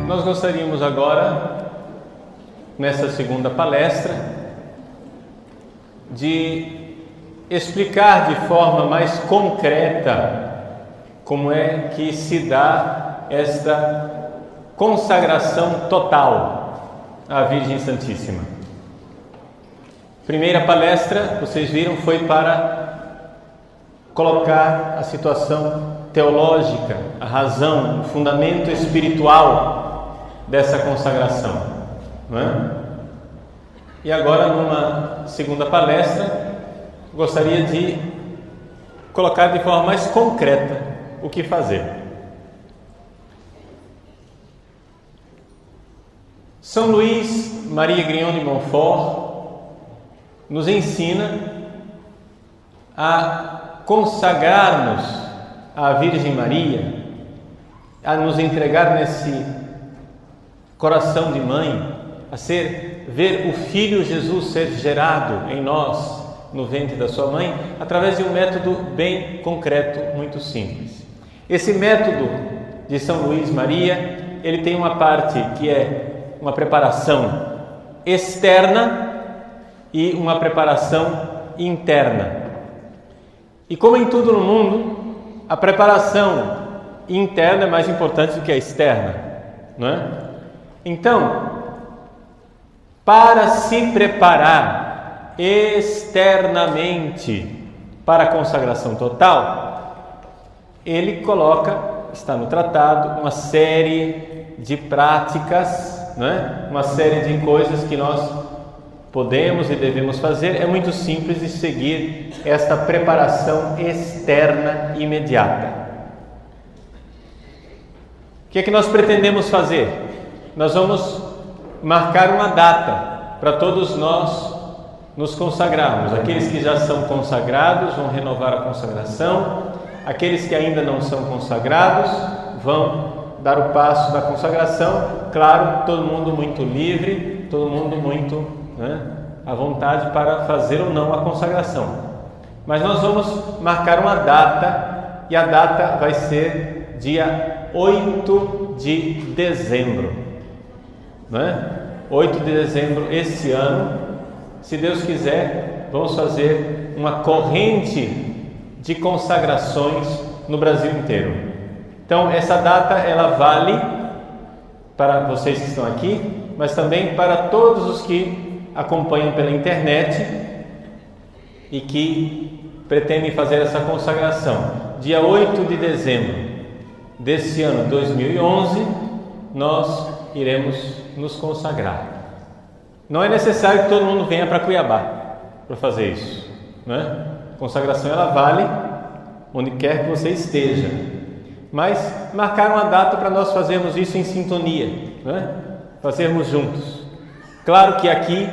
Nós gostaríamos agora, nessa segunda palestra, de explicar de forma mais concreta como é que se dá esta consagração total à Virgem Santíssima. Primeira palestra, vocês viram, foi para colocar a situação teológica, a razão, o fundamento espiritual dessa consagração, não é? E agora, numa segunda palestra, gostaria de colocar de forma mais concreta o que fazer. São Luís Maria Grignon de Montfort nos ensina a consagrar-nos à Virgem Maria, a nos entregar nesse coração de mãe, a ver o Filho Jesus ser gerado em nós, no ventre da sua mãe, através de um método bem concreto, muito simples. Esse método de São Luís Maria, ele tem uma parte que é uma preparação externa e uma preparação interna. E como em tudo no mundo, a preparação interna é mais importante do que a externa, não é? Então, para se preparar externamente para a consagração total, ele coloca, está no tratado, uma série de práticas, né? Uma série de coisas que nós podemos e devemos fazer. É muito simples de seguir esta preparação externa imediata. O que é que nós pretendemos fazer? Nós vamos marcar uma data para todos nós nos consagrarmos. Aqueles que já são consagrados vão renovar a consagração. Aqueles que ainda não são consagrados vão dar o passo da consagração. Claro, todo mundo muito livre, todo mundo muito, à vontade para fazer ou não a consagração. Mas nós vamos marcar uma data, e a data vai ser dia 8 de dezembro. 8 de dezembro este ano, se Deus quiser, vamos fazer uma corrente de consagrações no Brasil inteiro. Então, essa data, ela vale para vocês que estão aqui, mas também para todos os que acompanham pela internet e que pretendem fazer essa consagração. Dia 8 de dezembro desse ano 2011, nós iremos nos consagrar. Não é necessário que todo mundo venha para Cuiabá para fazer isso, não é? A consagração, ela vale onde quer que você esteja, mas marcar uma data para nós fazermos isso em sintonia, não é? Fazermos juntos. Claro que aqui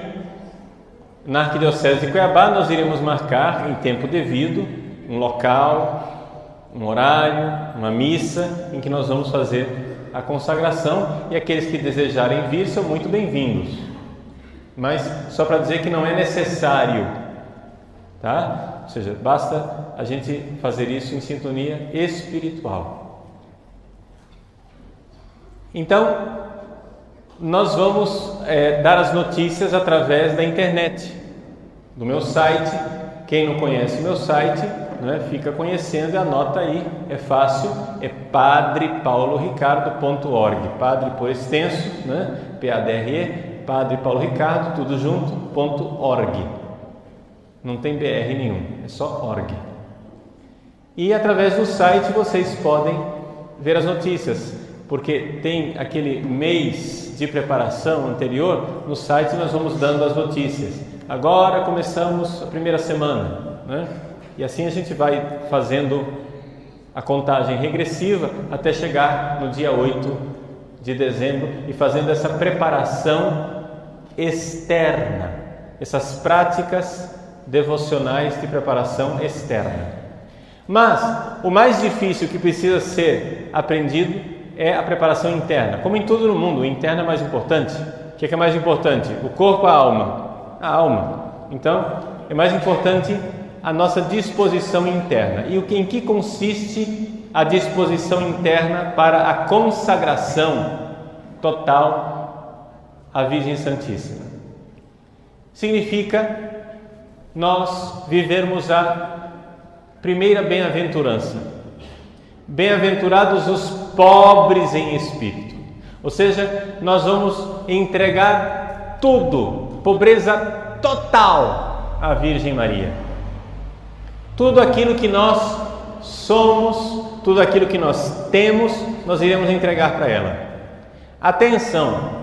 na Arquidiocese de Cuiabá nós iremos marcar em tempo devido um local, um horário, uma missa em que nós vamos fazer a consagração, e aqueles que desejarem vir são muito bem-vindos, mas só para dizer que não é necessário, tá? Ou seja, basta a gente fazer isso em sintonia espiritual. Então, nós vamos dar as notícias através da internet, do meu site. Quem não conhece meu site, fica conhecendo e anota aí, é fácil, é padrepauloricardo.org, padre por extenso, P-A-D-R-E, Padre Paulo Ricardo, tudo junto, .org. Não tem BR nenhum, é só org. E através do site vocês podem ver as notícias, porque tem aquele mês de preparação anterior, no site nós vamos dando as notícias. Agora começamos a primeira semana, E assim a gente vai fazendo a contagem regressiva até chegar no dia 8 de dezembro e fazendo essa preparação externa, essas práticas devocionais de preparação externa. Mas o mais difícil que precisa ser aprendido é a preparação interna. Como em tudo no mundo, o interno é mais importante. O que é mais importante? O corpo ou a alma? A alma. Então, é mais importante a nossa disposição interna. E em que consiste a disposição interna para a consagração total à Virgem Santíssima? Significa nós vivermos a primeira bem-aventurança. Bem-aventurados os pobres em espírito. Ou seja, nós vamos entregar tudo, pobreza total à Virgem Maria. Tudo aquilo que nós somos, tudo aquilo que nós temos, nós iremos entregar para ela. Atenção!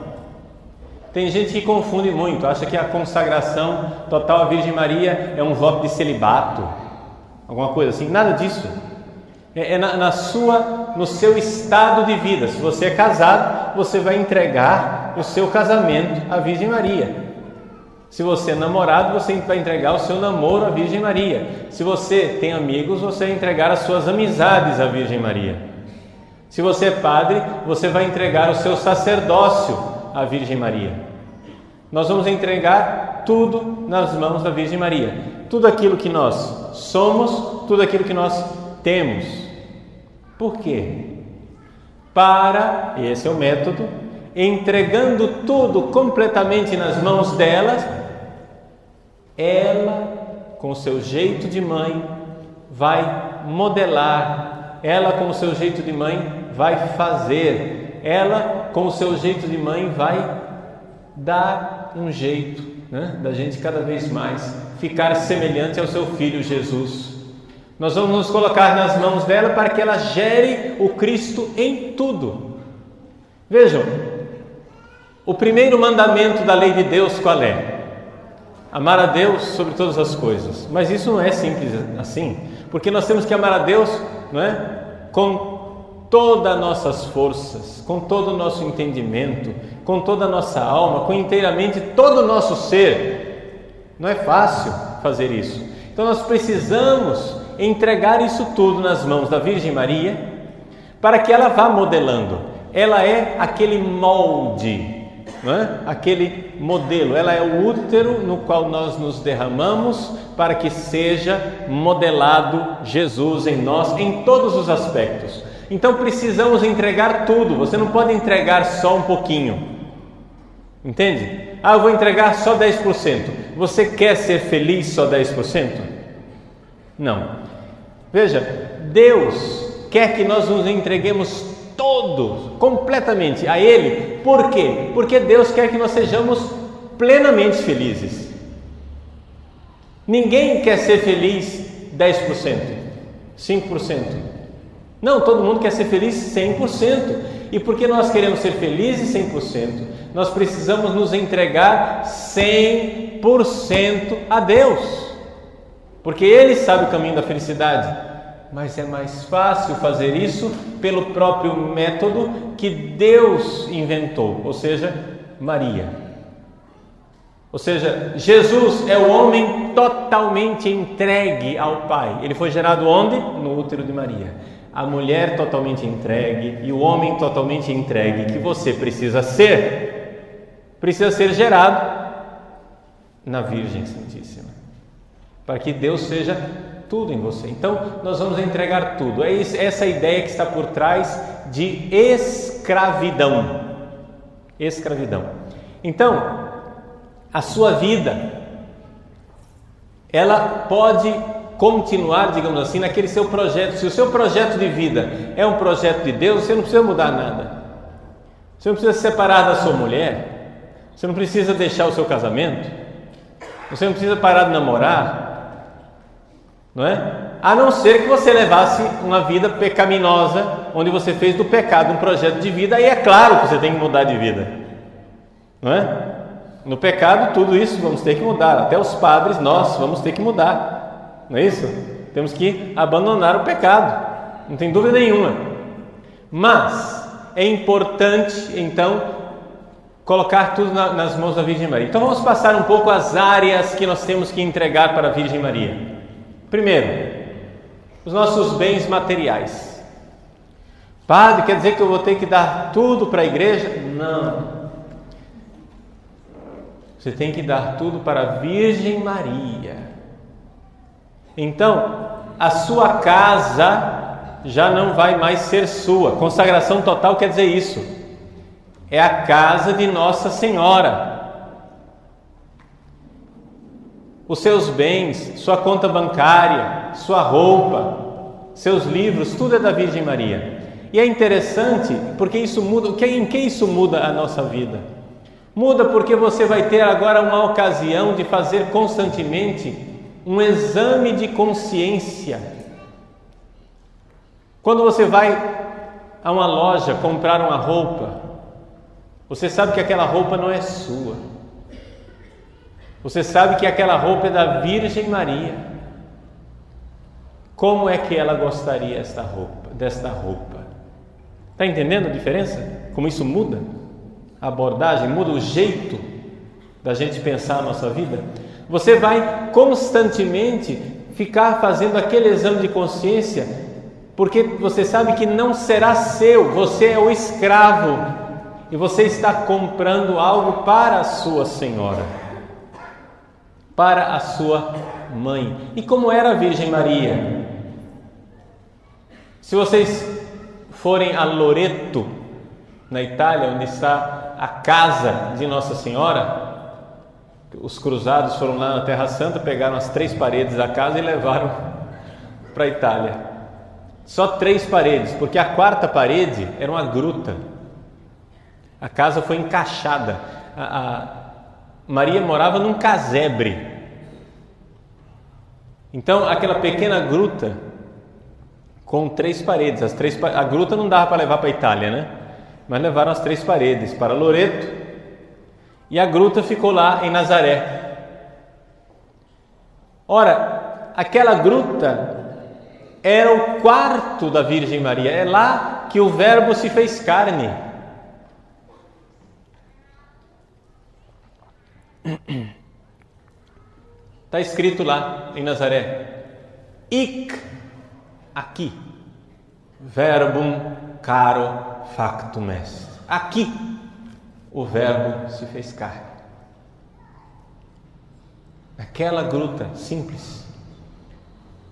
Tem gente que confunde muito, acha que a consagração total à Virgem Maria é um voto de celibato, alguma coisa assim. Nada disso. É no seu estado de vida. Se você é casado, você vai entregar o seu casamento à Virgem Maria. Se você é namorado, você vai entregar o seu namoro à Virgem Maria. Se você tem amigos, você vai entregar as suas amizades à Virgem Maria. Se você é padre, você vai entregar o seu sacerdócio à Virgem Maria. Nós vamos entregar tudo nas mãos da Virgem Maria. Tudo aquilo que nós somos, tudo aquilo que nós temos. Por quê? E esse é o método, entregando tudo completamente nas mãos dela, ela, com o seu jeito de mãe, vai modelar, ela, com o seu jeito de mãe, vai fazer, ela, com o seu jeito de mãe, vai dar um jeito, né, da gente cada vez mais ficar semelhante ao seu Filho Jesus. Nós vamos nos colocar nas mãos dela para que ela gere o Cristo em tudo. Vejam, o primeiro mandamento da lei de Deus qual é? Amar a Deus sobre todas as coisas. Mas isso não é simples assim, porque nós temos que amar a Deus, não é? Com todas as nossas forças, com todo o nosso entendimento, com toda a nossa alma, com inteiramente todo o nosso ser. Não é fácil fazer isso. Então nós precisamos entregar isso tudo nas mãos da Virgem Maria, para que ela vá modelando. Ela é aquele molde, não é? Aquele modelo, ela é o útero no qual nós nos derramamos para que seja modelado Jesus em nós, em todos os aspectos. Então precisamos entregar tudo, você não pode entregar só um pouquinho, entende? Eu vou entregar só 10%, você quer ser feliz só 10%? Não. Veja, Deus quer que nós nos entreguemos todos, completamente a Ele. Por quê? Porque Deus quer que nós sejamos plenamente felizes. Ninguém quer ser feliz 10%, 5%. Não, todo mundo quer ser feliz 100%. E porque nós queremos ser felizes 100%, nós precisamos nos entregar 100% a Deus. Porque Ele sabe o caminho da felicidade. Mas é mais fácil fazer isso pelo próprio método que Deus inventou, ou seja, Maria. Ou seja, Jesus é o homem totalmente entregue ao Pai. Ele foi gerado onde? No útero de Maria. A mulher totalmente entregue e o homem totalmente entregue, que você precisa ser gerado na Virgem Santíssima, para que Deus seja tudo em você. Então nós vamos entregar tudo. É essa ideia que está por trás de escravidão. Então a sua vida, ela pode continuar, digamos assim, naquele seu projeto. Se o seu projeto de vida é um projeto de Deus, você não precisa mudar nada. Você não precisa se separar da sua mulher, você não precisa deixar o seu casamento, você não precisa parar de namorar, não é? A não ser que você levasse uma vida pecaminosa, onde você fez do pecado um projeto de vida, aí é claro que você tem que mudar de vida, não é? No pecado, tudo isso vamos ter que mudar, até os padres, nós vamos ter que mudar, não é isso? Temos que abandonar o pecado, não tem dúvida nenhuma. Mas é importante, então, colocar tudo nas mãos da Virgem Maria. Então vamos passar um pouco as áreas que nós temos que entregar para a Virgem Maria. Primeiro, os nossos bens materiais. Padre, quer dizer que eu vou ter que dar tudo para a igreja? Não. Você tem que dar tudo para a Virgem Maria. Então, a sua casa já não vai mais ser sua. Consagração total quer dizer isso. É a casa de Nossa Senhora. Os seus bens, sua conta bancária, sua roupa, seus livros, tudo é da Virgem Maria. E é interessante porque isso muda. Em que isso muda a nossa vida? Muda porque você vai ter agora uma ocasião de fazer constantemente um exame de consciência. Quando você vai a uma loja comprar uma roupa, você sabe que aquela roupa não é sua. Você sabe que aquela roupa é da Virgem Maria. Como é que ela gostaria desta roupa? Está entendendo a diferença? Como isso muda? A abordagem muda, o jeito da gente pensar a nossa vida. Você vai constantemente ficar fazendo aquele exame de consciência, porque você sabe que não será seu, você é o escravo e você está comprando algo para a sua senhora, para a sua mãe. E como era a Virgem Maria? Se vocês forem a Loreto, na Itália, onde está a casa de Nossa Senhora, os cruzados foram lá na Terra Santa, pegaram as 3 paredes da casa e levaram para a Itália. Só 3 paredes, porque a 4ª parede era uma gruta. A casa foi encaixada. A Maria morava num casebre. Então, aquela pequena gruta com 3 paredes. A gruta não dava para levar para a Itália, né? Mas levaram as 3 paredes para Loreto e a gruta ficou lá em Nazaré. Ora, aquela gruta era o quarto da Virgem Maria, é lá que o Verbo se fez carne. Está escrito lá em Nazaré: Hic, aqui, verbum caro factum est. Aqui o Verbo se fez carne. Aquela gruta simples.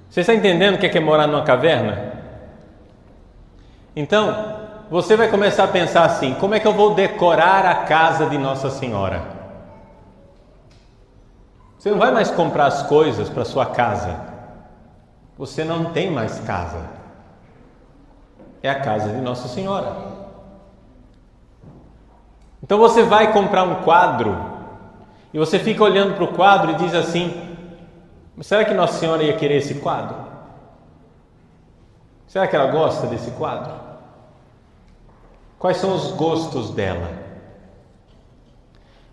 Você está entendendo o que é morar numa caverna? Então, você vai começar a pensar assim: como é que eu vou decorar a casa de Nossa Senhora? Você não vai mais comprar as coisas para sua casa. Você não tem mais casa. É a casa de Nossa Senhora. Então você vai comprar um quadro e você fica olhando para o quadro e diz assim: será que Nossa Senhora ia querer esse quadro? Será que ela gosta desse quadro? Quais são os gostos dela?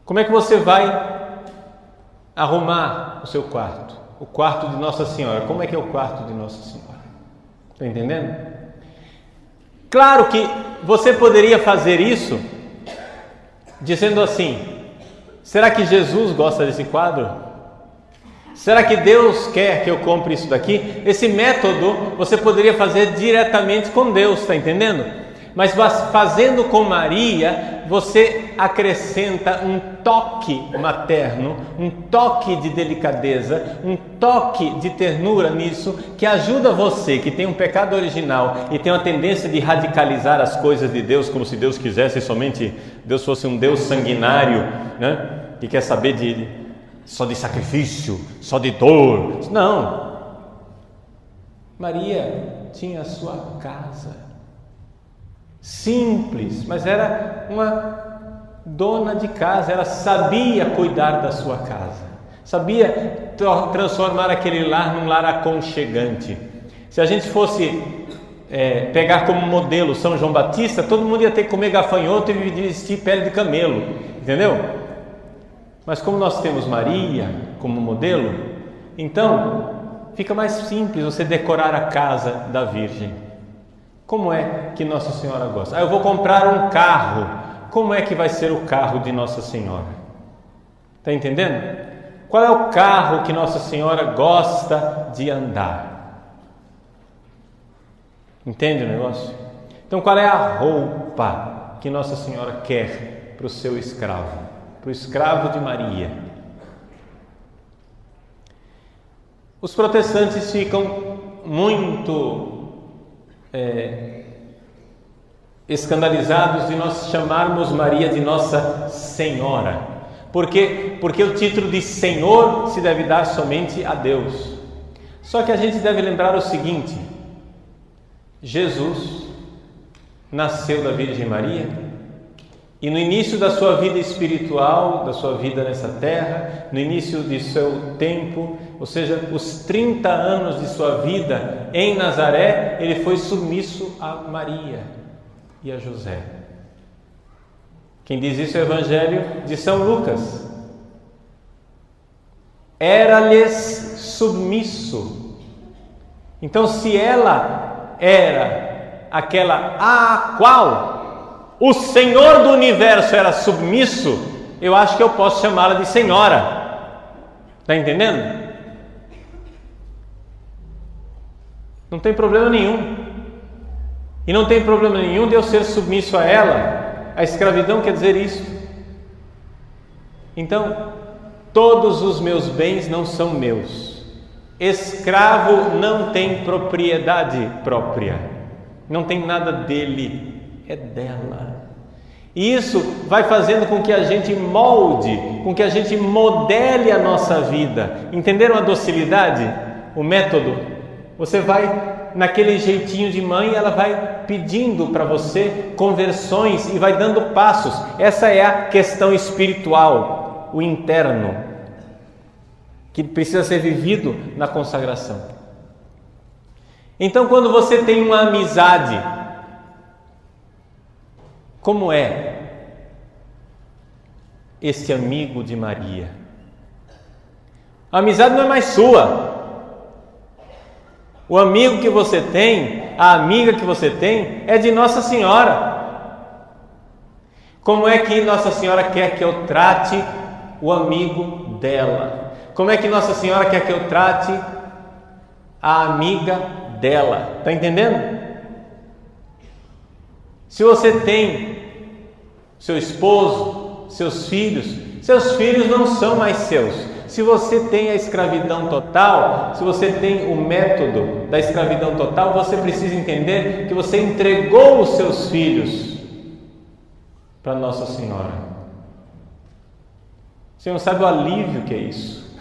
Como é que você vai arrumar o seu quarto? O quarto de Nossa Senhora. Como é que é o quarto de Nossa Senhora? Está entendendo? Claro que você poderia fazer isso dizendo assim: será que Jesus gosta desse quadro? Será que Deus quer que eu compre isso daqui? Esse método você poderia fazer diretamente com Deus, está entendendo? Mas fazendo com Maria, você acrescenta um toque materno, um toque de delicadeza, um toque de ternura nisso, que ajuda você, que tem um pecado original e tem uma tendência de radicalizar as coisas de Deus, como se Deus quisesse somente, Deus fosse um Deus sanguinário, né? Que quer saber só de sacrifício, só de dor. Não. Maria tinha a sua casa. Simples, mas era uma dona de casa, ela sabia cuidar da sua casa, sabia transformar aquele lar num lar aconchegante. Se a gente fosse pegar como modelo São João Batista, todo mundo ia ter que comer gafanhoto e vestir pele de camelo, entendeu? Mas como nós temos Maria como modelo, então fica mais simples você decorar a casa da Virgem. Como é que Nossa Senhora gosta? Eu vou comprar um carro. Como é que vai ser o carro de Nossa Senhora? Está entendendo? Qual é o carro que Nossa Senhora gosta de andar? Entende o negócio? Então, qual é a roupa que Nossa Senhora quer para o seu escravo, para o escravo de Maria? Os protestantes ficam muito escandalizados de nós chamarmos Maria de Nossa Senhora. Por quê? Porque o título de Senhor se deve dar somente a Deus. Só que a gente deve lembrar o seguinte: Jesus nasceu da Virgem Maria e no início da sua vida espiritual, da sua vida nessa terra, no início de seu tempo, ou seja, os 30 anos de sua vida em Nazaré, ele foi submisso a Maria e a José. Quem diz isso é o Evangelho de São Lucas. Era-lhes submisso. Então, se ela era aquela a qual o Senhor do Universo era submisso, eu acho que eu posso chamá-la de Senhora. Está entendendo? Não tem problema nenhum. E não tem problema nenhum de eu ser submisso a ela. A escravidão quer dizer isso. Então, todos os meus bens não são meus. Escravo não tem propriedade própria. Não tem nada dele, é dela. E isso vai fazendo com que a gente molde, com que a gente modele a nossa vida. Entenderam a docilidade? O método? Você vai naquele jeitinho de mãe, ela vai pedindo para você conversões e vai dando passos. Essa é a questão espiritual, o interno, que precisa ser vivido na consagração. Então, quando você tem uma amizade, como é esse amigo de Maria? A amizade não é mais sua. O amigo que você tem, a amiga que você tem, é de Nossa Senhora. Como é que Nossa Senhora quer que eu trate o amigo dela? Como é que Nossa Senhora quer que eu trate a amiga dela? Está entendendo? Se você tem seu esposo, seus filhos não são mais seus. Se você tem a escravidão total, se você tem o método da escravidão total, você precisa entender que você entregou os seus filhos para Nossa Senhora. Você não sabe o alívio que é isso.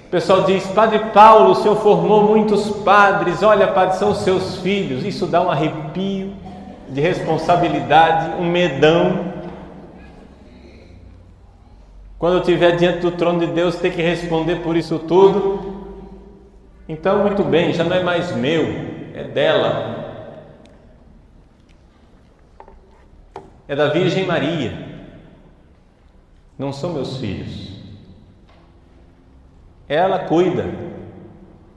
O pessoal diz: Padre Paulo, o senhor formou muitos padres. Olha, padre, são os seus filhos. Isso dá um arrepio de responsabilidade, um medão. Quando eu estiver diante do trono de Deus, ter que responder por isso tudo. Então, muito bem, já não é mais meu, é dela. É da Virgem Maria. Não são meus filhos. Ela cuida.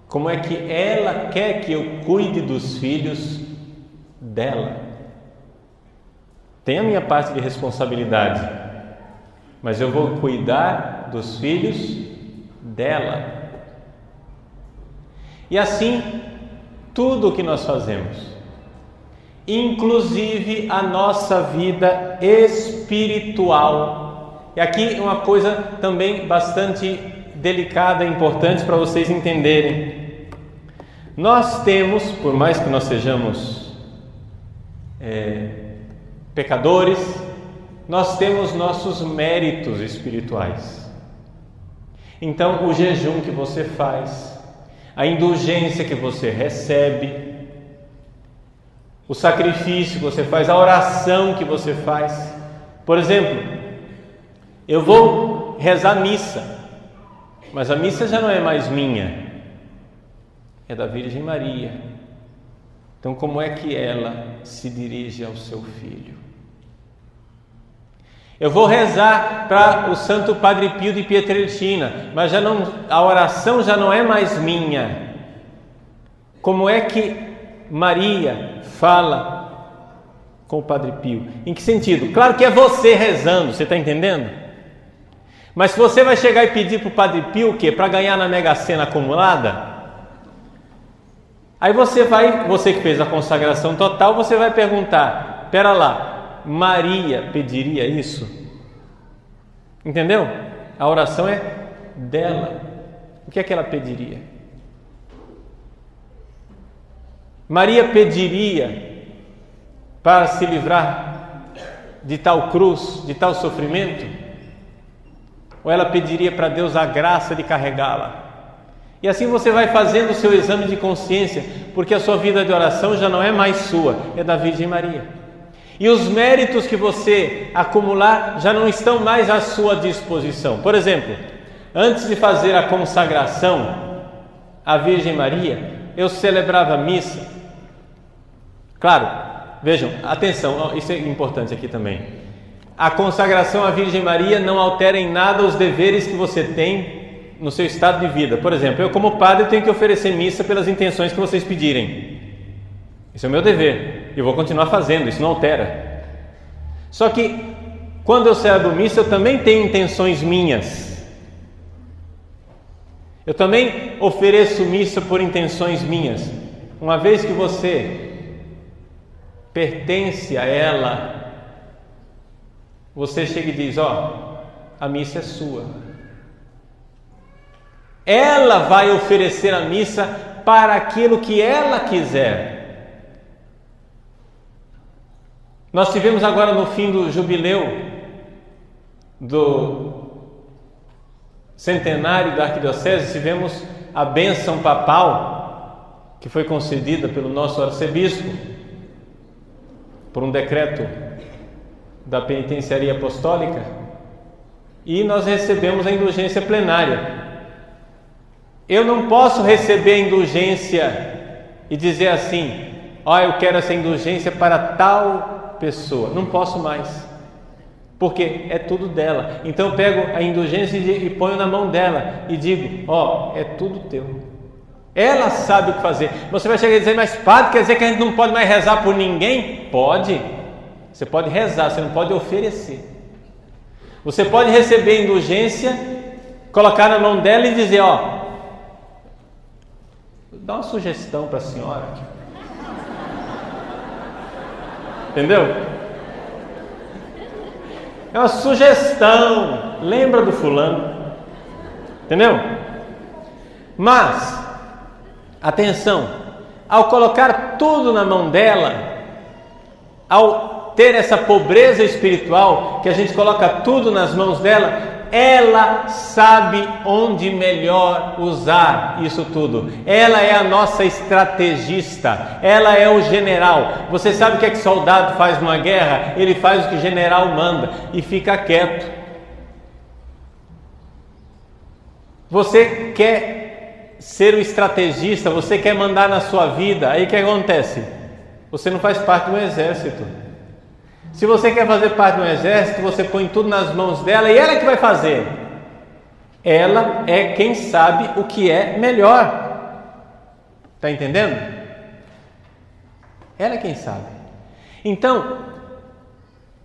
Como é que ela quer que eu cuide dos filhos dela? Tem a minha parte de responsabilidade, mas eu vou cuidar dos filhos dela. E assim, tudo o que nós fazemos, inclusive a nossa vida espiritual. E aqui uma coisa também bastante delicada e importante para vocês entenderem. Nós temos, por mais que nós sejamos pecadores, nós temos nossos méritos espirituais. Então, o jejum que você faz, a indulgência que você recebe, o sacrifício que você faz, a oração que você faz. Por exemplo, eu vou rezar missa, mas a missa já não é mais minha, é da Virgem Maria. Então, como é que ela se dirige ao seu filho? Eu vou rezar para o Santo Padre Pio de Pietrelcina, mas a oração já não é mais minha. Como é que Maria fala com o Padre Pio? Em que sentido? Claro que é você rezando, você está entendendo? Mas se você vai chegar e pedir para o Padre Pio o quê? Para ganhar na Mega Sena acumulada? Aí você que fez a consagração total, você vai perguntar, espera lá, Maria pediria isso? Entendeu? A oração é dela. O que é que ela pediria? Maria pediria para se livrar de tal cruz, de tal sofrimento? Ou ela pediria para Deus a graça de carregá-la? E assim você vai fazendo o seu exame de consciência, porque a sua vida de oração já não é mais sua, é da Virgem Maria. E os méritos que você acumular já não estão mais à sua disposição. Por exemplo, antes de fazer a consagração à Virgem Maria, eu celebrava a missa. Claro, vejam, atenção, isso é importante aqui também. A consagração à Virgem Maria não altera em nada os deveres que você tem no seu estado de vida. Por exemplo, eu como padre tenho que oferecer missa pelas intenções que vocês pedirem. Isso é o meu dever e eu vou continuar fazendo, isso não altera. Só que quando eu celebro missa eu também tenho intenções minhas. Eu também ofereço missa por intenções minhas. Uma vez que você pertence a ela, você chega e diz, a missa é sua. Ela vai oferecer a missa para aquilo que ela quiser. Nós tivemos agora no fim do jubileu do centenário da Arquidiocese, tivemos a bênção papal que foi concedida pelo nosso arcebispo por um decreto da penitenciaria apostólica, e nós recebemos a indulgência plenária. Eu não posso receber a indulgência e dizer assim, eu quero essa indulgência para tal pessoa. Não posso mais, porque é tudo dela. Então eu pego a indulgência e ponho na mão dela e digo, é tudo teu. Ela sabe o que fazer. Você vai chegar e dizer, mas padre, quer dizer que a gente não pode mais rezar por ninguém? Pode. Você pode rezar, você não pode oferecer. Você pode receber a indulgência, colocar na mão dela e dizer, dá uma sugestão para a senhora. Entendeu? É uma sugestão. Lembra do fulano. Entendeu? Mas, atenção, ao colocar tudo na mão dela, ao ter essa pobreza espiritual, que a gente coloca tudo nas mãos dela, ela sabe onde melhor usar isso tudo. Ela é a nossa estrategista, ela é o general. Você sabe o que é que soldado faz numa guerra? Ele faz o que o general manda e fica quieto. Você quer ser o estrategista, você quer mandar na sua vida, aí o que acontece? Você não faz parte do exército. Se você quer fazer parte de um exército, você põe tudo nas mãos dela e ela é que vai fazer. Ela é quem sabe o que é melhor. Está entendendo? Ela é quem sabe. Então,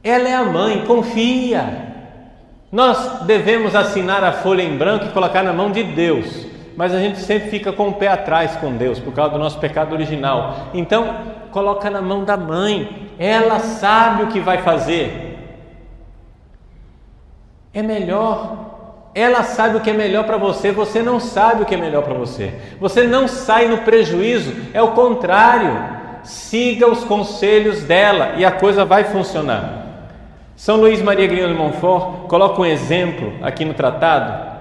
ela é a mãe, confia. Nós devemos assinar a folha em branco e colocar na mão de Deus, mas a gente sempre fica com o pé atrás com Deus, por causa do nosso pecado original. Então, coloca na mão da mãe. Ela sabe o que vai fazer. É melhor. Ela sabe o que é melhor para você. Você não sabe o que é melhor para você. Você não sai no prejuízo. É o contrário. Siga os conselhos dela e a coisa vai funcionar. São Luís Maria Grignion de Montfort coloca um exemplo aqui no tratado,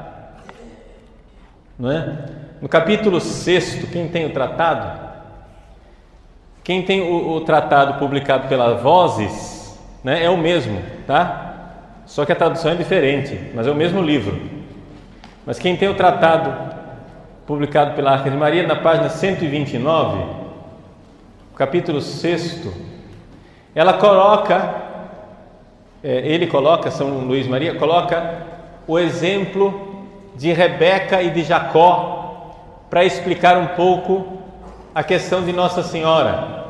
não é? No capítulo 6, quem tem o tratado? Quem tem o tratado publicado pela Vozes, né, é o mesmo, tá? Só que a tradução é diferente, mas é o mesmo livro. Mas quem tem o tratado publicado pela Arca de Maria, na página 129, capítulo 6, São Luís Maria coloca o exemplo de Rebeca e de Jacó para explicar um pouco a questão de Nossa Senhora,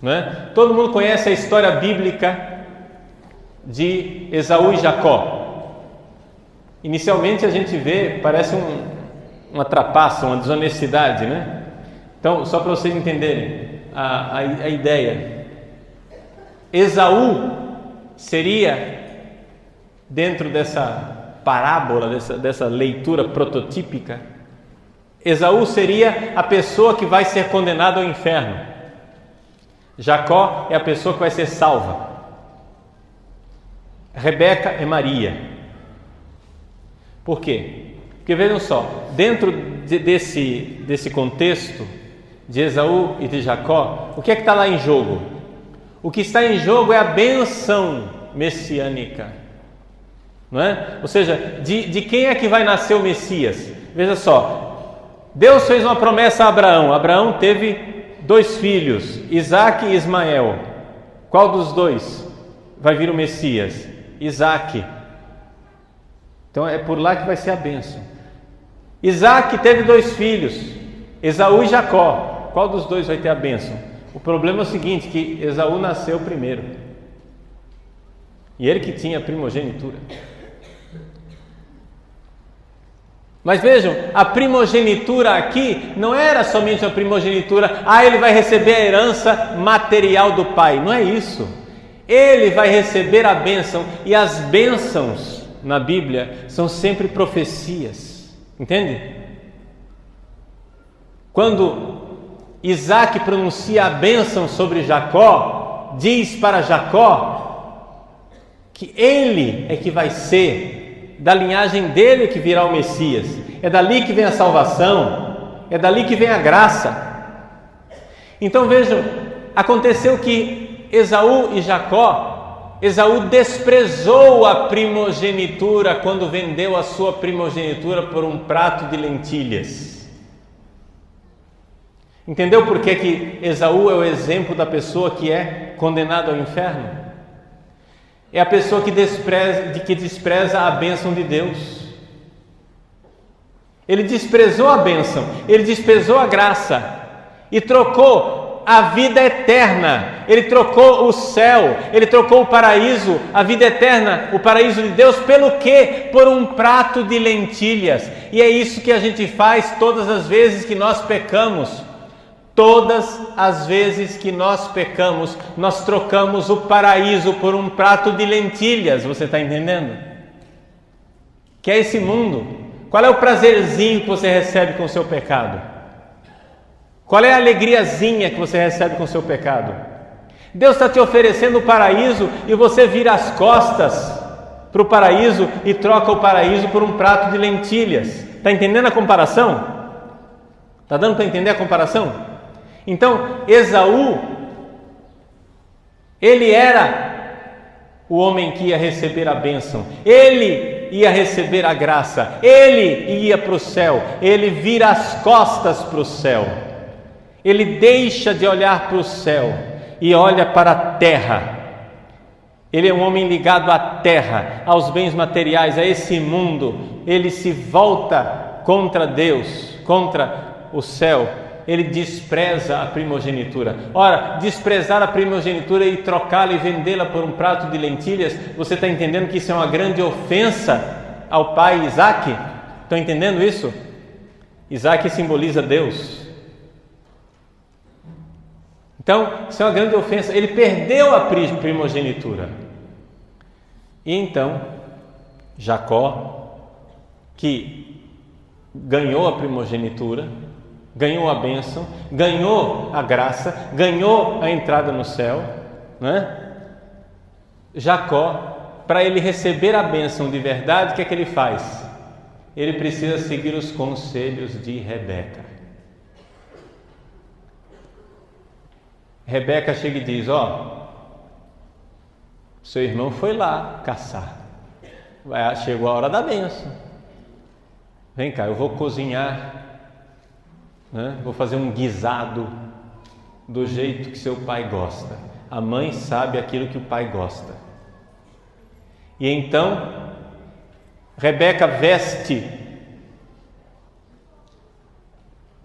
não é? Todo mundo conhece a história bíblica de Esaú e Jacó. Inicialmente a gente vê, parece uma trapaça, uma desonestidade, né? Então, só para vocês entenderem a ideia, Esaú seria, dentro dessa parábola, dessa leitura prototípica, Esaú seria a pessoa que vai ser condenada ao inferno. Jacó é a pessoa que vai ser salva. Rebeca é Maria. Por quê? Porque vejam só, dentro desse contexto de Esaú e de Jacó, o que é que está lá em jogo? O que está em jogo é a bênção messiânica, não é? Ou seja, de quem é que vai nascer o Messias? Veja só, Deus fez uma promessa a Abraão. Abraão teve 2 filhos, Isaque e Ismael. Qual dos 2 vai vir o Messias? Isaque. Então é por lá que vai ser a bênção. Isaque teve 2 filhos, Esaú e Jacó. Qual dos 2 vai ter a bênção? O problema é o seguinte, que Esaú nasceu primeiro, e ele que tinha a primogenitura. Mas vejam, a primogenitura aqui não era somente a primogenitura, ele vai receber a herança material do pai. Não é isso. Ele vai receber a bênção, e as bênçãos na Bíblia são sempre profecias. Entende? Quando Isaque pronuncia a bênção sobre Jacó, diz para Jacó que ele é que vai ser, da linhagem dele que virá o Messias. É dali que vem a salvação, é dali que vem a graça. Então vejam, aconteceu que Esaú e Jacó, Esaú desprezou a primogenitura quando vendeu a sua primogenitura por um prato de lentilhas. Entendeu por que Esaú é o exemplo da pessoa que é condenada ao inferno? É a pessoa que despreza a bênção de Deus. Ele desprezou a bênção, ele desprezou a graça e trocou a vida eterna. Ele trocou o céu, ele trocou o paraíso, a vida eterna, o paraíso de Deus, pelo quê? Por um prato de lentilhas. E é isso que a gente faz todas as vezes que nós pecamos. Todas as vezes que nós pecamos, nós trocamos o paraíso por um prato de lentilhas. Você está entendendo? Que é esse mundo. Qual é o prazerzinho que você recebe com o seu pecado? Qual é a alegriazinha que você recebe com o seu pecado? Deus está te oferecendo o paraíso e você vira as costas para o paraíso e troca o paraíso por um prato de lentilhas. Está entendendo a comparação? Está dando para entender a comparação? Então, Esaú, ele era o homem que ia receber a bênção, ele ia receber a graça, ele ia para o céu, ele vira as costas para o céu, ele deixa de olhar para o céu e olha para a terra. Ele é um homem ligado à terra, aos bens materiais, a esse mundo. Ele se volta contra Deus, contra o céu. Ele despreza a primogenitura. Ora, desprezar a primogenitura e trocá-la e vendê-la por um prato de lentilhas, você está entendendo que isso é uma grande ofensa ao pai Isaque? Estão entendendo isso? Isaque simboliza Deus. Então, isso é uma grande ofensa. Ele perdeu a primogenitura. E então, Jacó, que ganhou a primogenitura, ganhou a bênção, ganhou a graça, ganhou a entrada no céu, né? Jacó, para ele receber a bênção de verdade, o que é que ele faz? Ele precisa seguir os conselhos de Rebeca. Rebeca chega e diz: seu irmão foi lá caçar, chegou a hora da bênção, vem cá, eu vou cozinhar, vou fazer um guisado do jeito que seu pai gosta. A mãe sabe aquilo que o pai gosta. E então Rebeca veste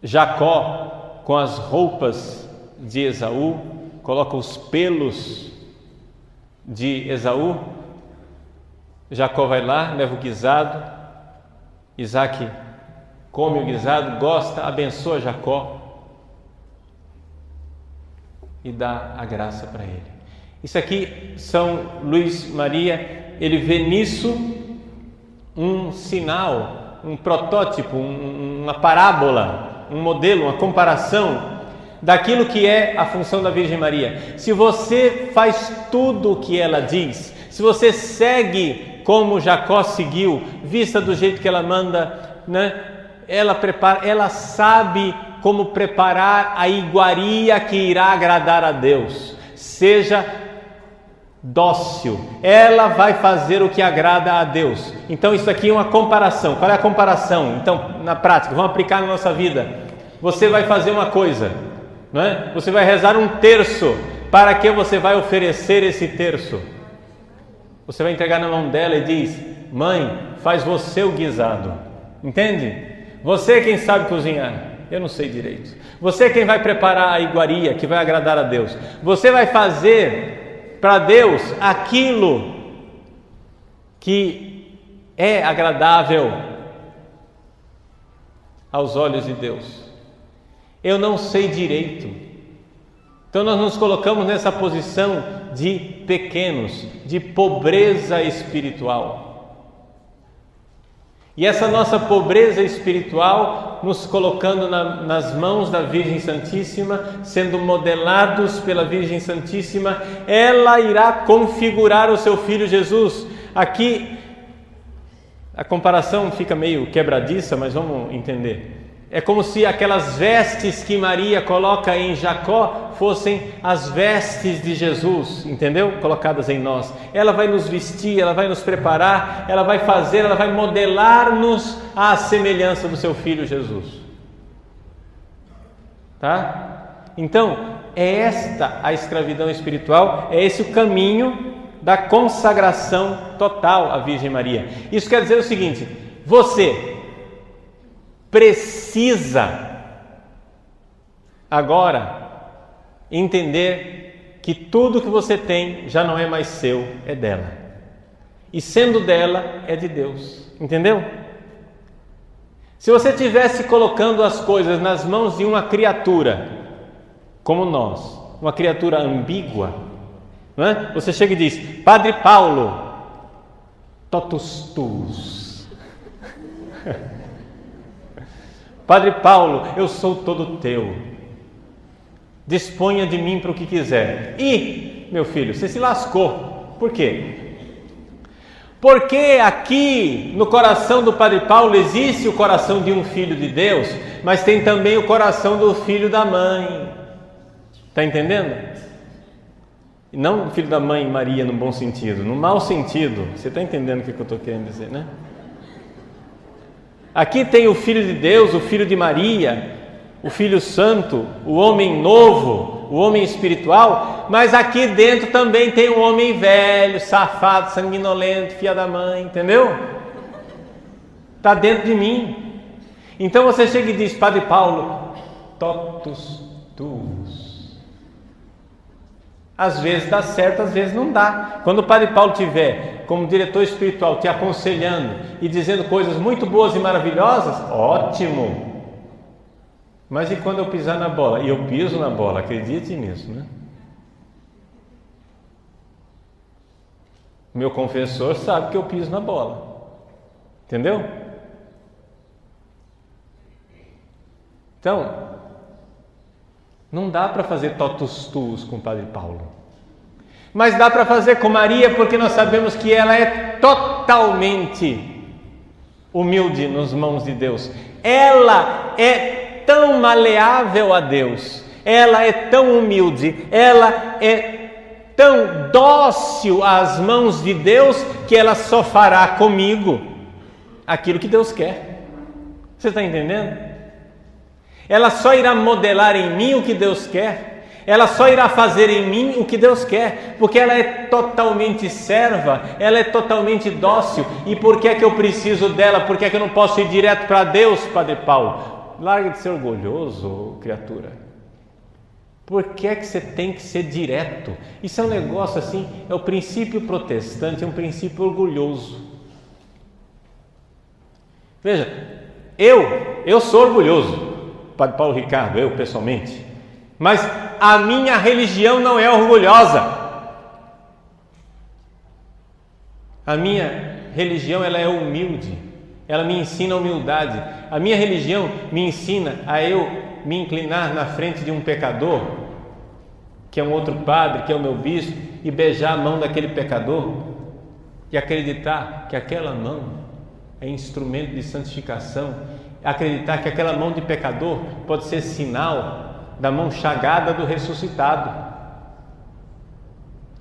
Jacó com as roupas de Esaú, coloca os pelos de Esaú. Jacó vai lá, leva o guisado, Isaac come o guisado, gosta, abençoa Jacó e dá a graça para ele. Isso aqui, São Luís Maria, ele vê nisso um sinal, um protótipo, uma parábola, um modelo, uma comparação daquilo que é a função da Virgem Maria. Se você faz tudo o que ela diz, se você segue como Jacó seguiu, vista do jeito que ela manda, né? Ela prepara, ela sabe como preparar a iguaria que irá agradar a Deus. Seja dócil, ela vai fazer o que agrada a Deus. Então isso aqui é uma comparação. Qual é a comparação? Então, na prática, vamos aplicar na nossa vida. Você vai fazer uma coisa, não é? Você vai rezar um terço. Para que você vai oferecer esse terço? Você vai entregar na mão dela e diz: mãe, faz você o guisado. Entende? Você quem sabe cozinhar, eu não sei direito. Você quem vai preparar a iguaria que vai agradar a Deus. Você vai fazer para Deus aquilo que é agradável aos olhos de Deus. Eu não sei direito. Então nós nos colocamos nessa posição de pequenos, de pobreza espiritual. E essa nossa pobreza espiritual, nos colocando nas mãos da Virgem Santíssima, sendo modelados pela Virgem Santíssima, ela irá configurar o seu Filho Jesus. Aqui a comparação fica meio quebradiça, mas vamos entender. É como se aquelas vestes que Maria coloca em Jacó fossem as vestes de Jesus, entendeu? Colocadas em nós. Ela vai nos vestir, ela vai nos preparar, ela vai fazer, ela vai modelar-nos à semelhança do seu Filho Jesus. Tá? Então, é esta a escravidão espiritual, é esse o caminho da consagração total à Virgem Maria. Isso quer dizer o seguinte: você precisa agora entender que tudo que você tem já não é mais seu, é dela. E sendo dela, é de Deus. Entendeu? Se você estivesse colocando as coisas nas mãos de uma criatura como nós, uma criatura ambígua, não é? Você chega e diz: Padre Paulo, totus tuus. Padre Paulo, eu sou todo teu, disponha de mim para o que quiser. E, meu filho, você se lascou. Por quê? Porque aqui no coração do Padre Paulo existe o coração de um filho de Deus, mas tem também o coração do filho da mãe. Está entendendo? E não o filho da mãe Maria no bom sentido, no mau sentido. Você está entendendo o que eu estou querendo dizer, né? Aqui tem o Filho de Deus, o Filho de Maria, o Filho Santo, o homem novo, o homem espiritual, mas aqui dentro também tem um homem velho, safado, sanguinolento, filha da mãe, entendeu? Está dentro de mim. Então você chega e diz: Padre Paulo, totus tuus. Às vezes dá certo, às vezes não dá. Quando o Padre Paulo tiver como diretor espiritual te aconselhando e dizendo coisas muito boas e maravilhosas, ótimo. Mas e quando eu pisar na bola? E eu piso na bola, acredite nisso, né? Meu confessor sabe que eu piso na bola. Entendeu? Então, não dá para fazer totus tuus com o Padre Paulo. Mas dá para fazer com Maria, porque nós sabemos que ela é totalmente humilde nas mãos de Deus. Ela é tão maleável a Deus, ela é tão humilde, ela é tão dócil às mãos de Deus, que ela só fará comigo aquilo que Deus quer. Você está entendendo? Ela só irá modelar em mim o que Deus quer. Ela só irá fazer em mim o que Deus quer, porque ela é totalmente serva, ela é totalmente dócil. E por que é que eu preciso dela? Por que é que eu não posso ir direto para Deus, Padre Paulo? Larga de ser orgulhoso, criatura. Por que é que você tem que ser direto? Isso é um negócio assim, é o princípio protestante, é um princípio orgulhoso. Veja, eu sou orgulhoso, Padre Paulo Ricardo, eu pessoalmente, mas a minha religião não é orgulhosa. A minha religião, ela é humilde, ela me ensina a humildade. A minha religião me ensina a eu me inclinar na frente de um pecador, que é um outro padre, que é o meu bispo, e beijar a mão daquele pecador e acreditar que aquela mão é instrumento de santificação, acreditar que aquela mão de pecador pode ser sinal da mão chagada do ressuscitado.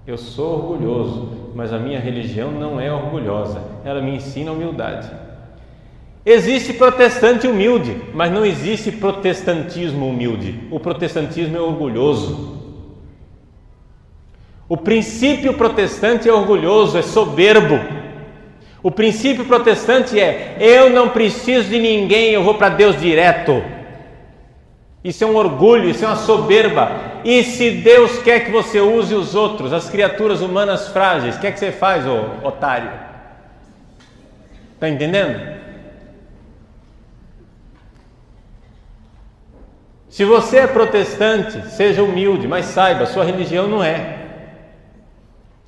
Eu sou orgulhoso, mas a minha religião não é orgulhosa, ela me ensina a humildade. Existe protestante humilde, mas não existe protestantismo humilde. O protestantismo é orgulhoso. O princípio protestante é orgulhoso, é soberbo. O princípio protestante é: eu não preciso de ninguém, eu vou para Deus direto. Isso é um orgulho, isso é uma soberba. E se Deus quer que você use os outros, as criaturas humanas frágeis, o que é que você faz, ô otário? Está entendendo? Se você é protestante, seja humilde, mas saiba, a sua religião não é.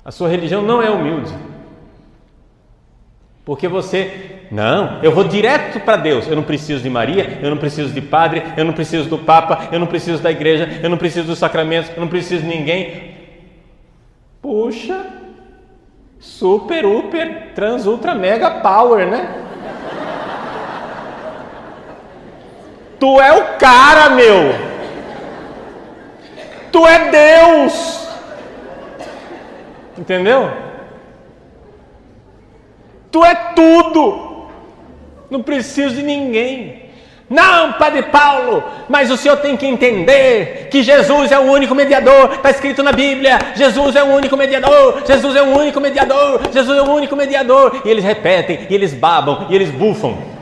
A sua religião não é humilde. Porque não, eu vou direto para Deus. Eu não preciso de Maria, eu não preciso de padre, eu não preciso do Papa, eu não preciso da igreja, eu não preciso dos sacramentos, eu não preciso de ninguém. Puxa, super, uper, trans, ultra, mega power, né? Tu é o cara, meu! Tu é Deus! Entendeu? Tu é tudo! Não preciso de ninguém. Não, Padre Paulo, mas o senhor tem que entender que Jesus é o único mediador. Está escrito na Bíblia: Jesus é o único mediador, Jesus é o único mediador, Jesus é o único mediador. E eles repetem, e eles babam, e eles bufam.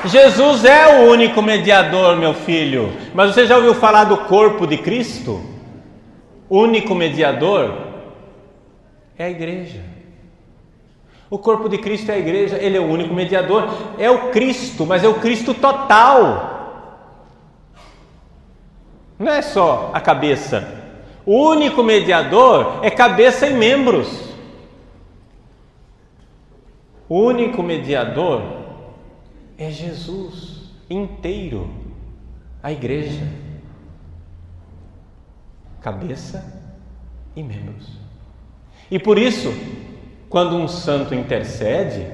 Jesus é o único mediador, meu filho. Mas você já ouviu falar do corpo de Cristo? O único mediador é a igreja. O corpo de Cristo é a igreja, ele é o único mediador, é o Cristo, mas é o Cristo total. Não é só a cabeça. O único mediador é cabeça e membros. O único mediador é Jesus inteiro, a igreja, cabeça e membros. E por isso, quando um santo intercede,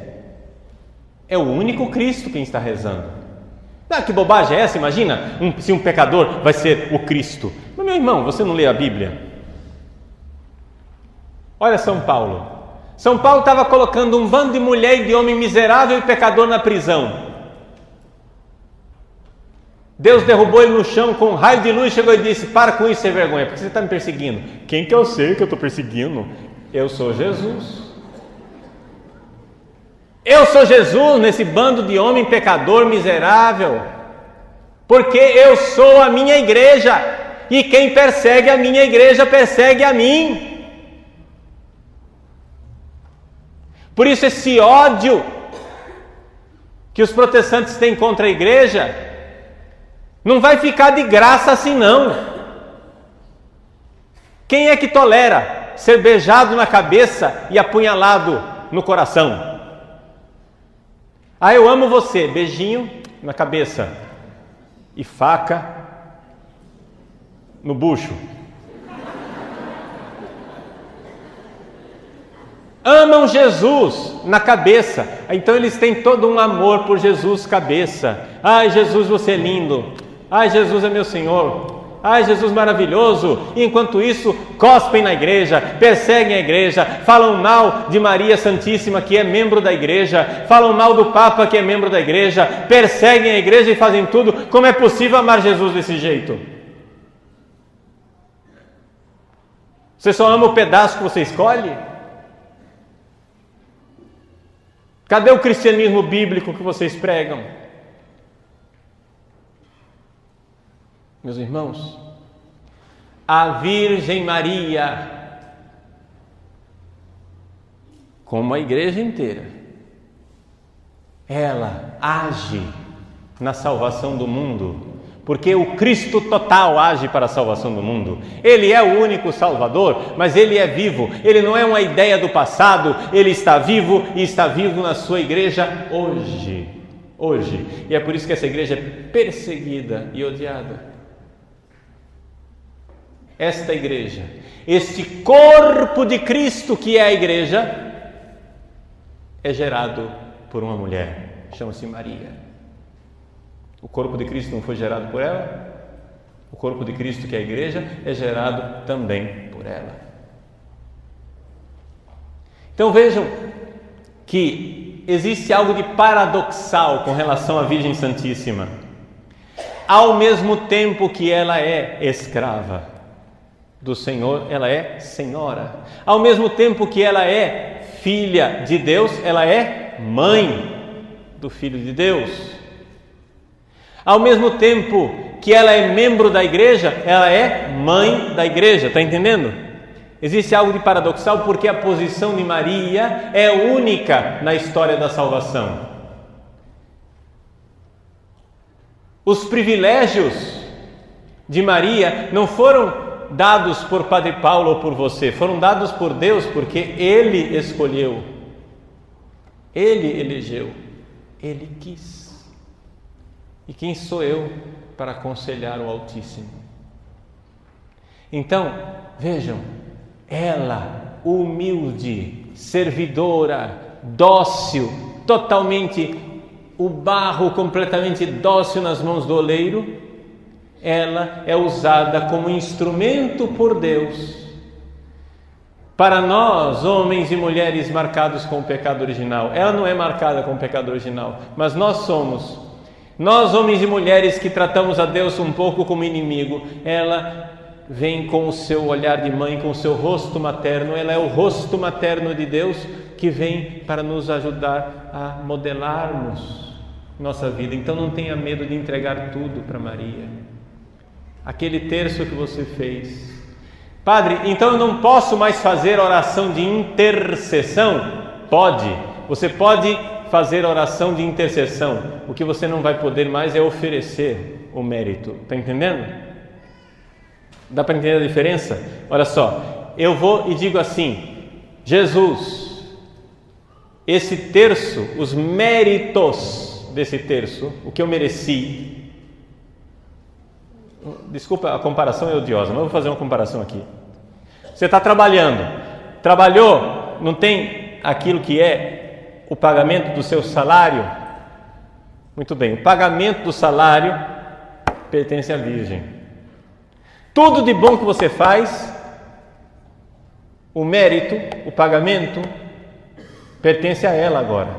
é o único Cristo quem está rezando. Ah, que bobagem é essa? Imagina se um pecador vai ser o Cristo. Mas, meu irmão, você não lê a Bíblia? Olha São Paulo. São Paulo estava colocando um bando de mulher e de homem miserável e pecador na prisão. Deus derrubou ele no chão com um raio de luz, chegou e disse: para com isso, sem vergonha, porque você está me perseguindo. Quem que eu sei que eu estou perseguindo? Eu sou Jesus. Eu sou Jesus nesse bando de homem pecador miserável, porque eu sou a minha igreja, e quem persegue a minha igreja persegue a mim. Por isso esse ódio que os protestantes têm contra a igreja não vai ficar de graça assim não. Quem é que tolera ser beijado na cabeça e apunhalado no coração? Ah, eu amo você, beijinho na cabeça e faca no bucho. Amam Jesus na cabeça, então eles têm todo um amor por Jesus cabeça. Ai, Jesus, você é lindo. Ai, Jesus é meu Senhor. Ai, Jesus maravilhoso. E enquanto isso, cospem na igreja, perseguem a igreja, falam mal de Maria Santíssima, que é membro da igreja, falam mal do Papa, que é membro da igreja, perseguem a igreja e fazem tudo. Como é possível amar Jesus desse jeito? Você só ama o pedaço que você escolhe? Cadê o cristianismo bíblico que vocês pregam? Meus irmãos, a Virgem Maria, como a igreja inteira, ela age na salvação do mundo, porque o Cristo total age para a salvação do mundo. Ele é o único Salvador, mas Ele é vivo. Ele não é uma ideia do passado, Ele está vivo e está vivo na sua igreja hoje. E é por isso que essa igreja é perseguida e odiada. Esta igreja, este corpo de Cristo que é a igreja, é gerado por uma mulher, chama-se Maria. O corpo de Cristo não foi gerado por ela? O corpo de Cristo, que é a igreja, é gerado também por ela. Então vejam que existe algo de paradoxal com relação à Virgem Santíssima. Ao mesmo tempo que ela é escrava do Senhor, ela é senhora. Ao mesmo tempo que ela é filha de Deus, ela é mãe do Filho de Deus. Ao mesmo tempo que ela é membro da igreja, ela é mãe da igreja, está entendendo? Existe algo de paradoxal porque a posição de Maria é única na história da salvação. Os privilégios de Maria não foram dados por Padre Paulo ou por você, foram dados por Deus porque Ele escolheu, Ele elegeu, Ele quis. E quem sou eu para aconselhar o Altíssimo? Então, vejam, ela, humilde, servidora, dócil, totalmente, o barro completamente dócil nas mãos do oleiro, ela é usada como instrumento por Deus para nós, homens e mulheres marcados com o pecado original. Ela não é marcada com o pecado original, mas nós somos. Nós, homens e mulheres que tratamos a Deus um pouco como inimigo, ela vem com o seu olhar de mãe, com o seu rosto materno. Ela é o rosto materno de Deus que vem para nos ajudar a modelarmos nossa vida. Então não tenha medo de entregar tudo para Maria. Aquele terço que você fez. Padre, então eu não posso mais fazer oração de intercessão? Pode. Você pode fazer oração de intercessão. O que você não vai poder mais é oferecer o mérito. Está entendendo? Dá para entender a diferença? Olha só, eu vou e digo assim: Jesus, esse terço, os méritos desse terço, o que eu mereci. Desculpa, a comparação é odiosa, mas eu vou fazer uma comparação aqui. Você está trabalhou, não tem aquilo que é o pagamento do seu salário? Muito bem, o pagamento do salário pertence à Virgem. Tudo de bom que você faz, o mérito, o pagamento, pertence a ela agora.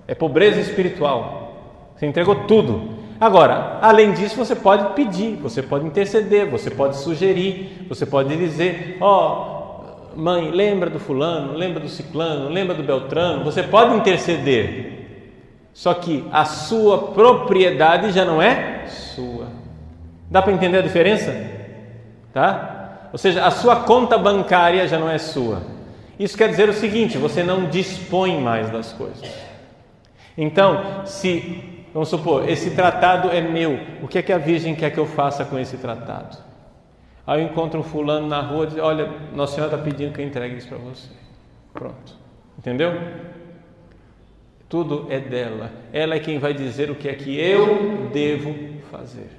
É pobreza espiritual. Você entregou tudo. Agora, além disso, você pode pedir, você pode interceder, você pode sugerir, você pode dizer: mãe, lembra do fulano, lembra do ciclano, lembra do beltrano. Você pode interceder, só que a sua propriedade já não é sua. Dá para entender a diferença? Tá? Ou seja, a sua conta bancária já não é sua. Isso quer dizer o seguinte: você não dispõe mais das coisas. Então, vamos supor, esse tratado é meu, o que é que a Virgem quer que eu faça com esse tratado? Aí eu encontro um fulano na rua e diz: olha, Nossa Senhora está pedindo que eu entregue isso para você. Pronto. Entendeu? Tudo é dela. Ela é quem vai dizer o que é que eu devo fazer.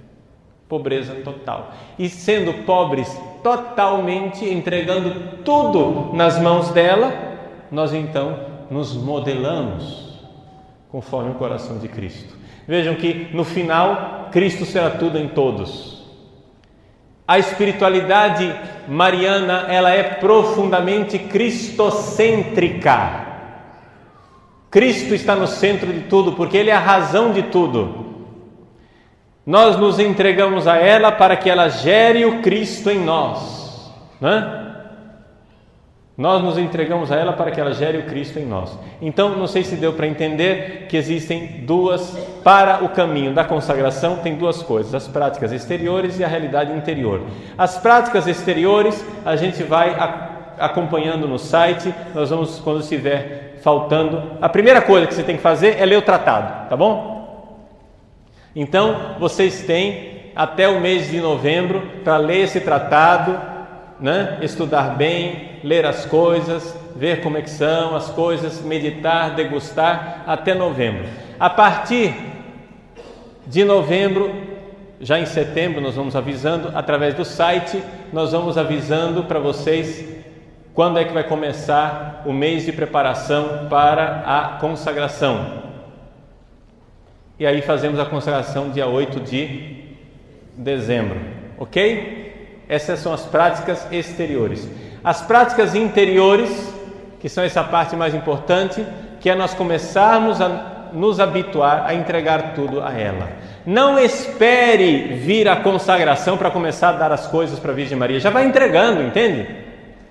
Pobreza total. E sendo pobres totalmente, entregando tudo nas mãos dela, nós então nos modelamos conforme o coração de Cristo. Vejam que no final, Cristo será tudo em todos. A espiritualidade mariana, ela é profundamente cristocêntrica. Cristo está no centro de tudo, porque Ele é a razão de tudo. Nós nos entregamos a ela para que ela gere o Cristo em nós, né? Nós nos entregamos a ela para que ela gere o Cristo em nós. Então, não sei se deu para entender que existem duas, para o caminho da consagração, tem duas coisas, as práticas exteriores e a realidade interior. As práticas exteriores, a gente vai acompanhando no site, nós vamos, quando estiver faltando, a primeira coisa que você tem que fazer é ler o tratado, tá bom? Então, vocês têm até o mês de novembro para ler esse tratado, né? Estudar bem, ler as coisas, ver como é que são as coisas, meditar, degustar, até novembro. A partir de novembro, já em setembro, nós vamos avisando, através do site, nós vamos avisando para vocês quando é que vai começar o mês de preparação para a consagração. E aí fazemos a consagração dia 8 de dezembro, ok? Essas são as práticas exteriores. As práticas interiores, que são essa parte mais importante, que é nós começarmos a nos habituar a entregar tudo a ela. Não espere vir a consagração para começar a dar as coisas para a Virgem Maria. Já vai entregando, entende?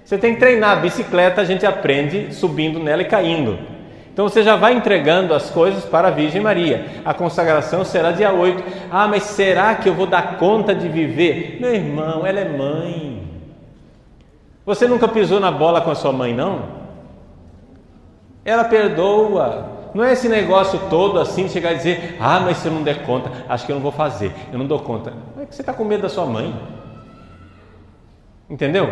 Você tem que treinar. A bicicleta a gente aprende subindo nela e caindo. Então você já vai entregando as coisas para a Virgem Maria. A consagração será dia 8. Ah, mas será que eu vou dar conta de viver? Meu irmão, ela é mãe. Você nunca pisou na bola com a sua mãe, não? Ela perdoa. Não é esse negócio todo assim, chegar e dizer: ah, mas se eu não der conta, acho que eu não vou fazer, eu não dou conta. Não é que você está com medo da sua mãe. Entendeu?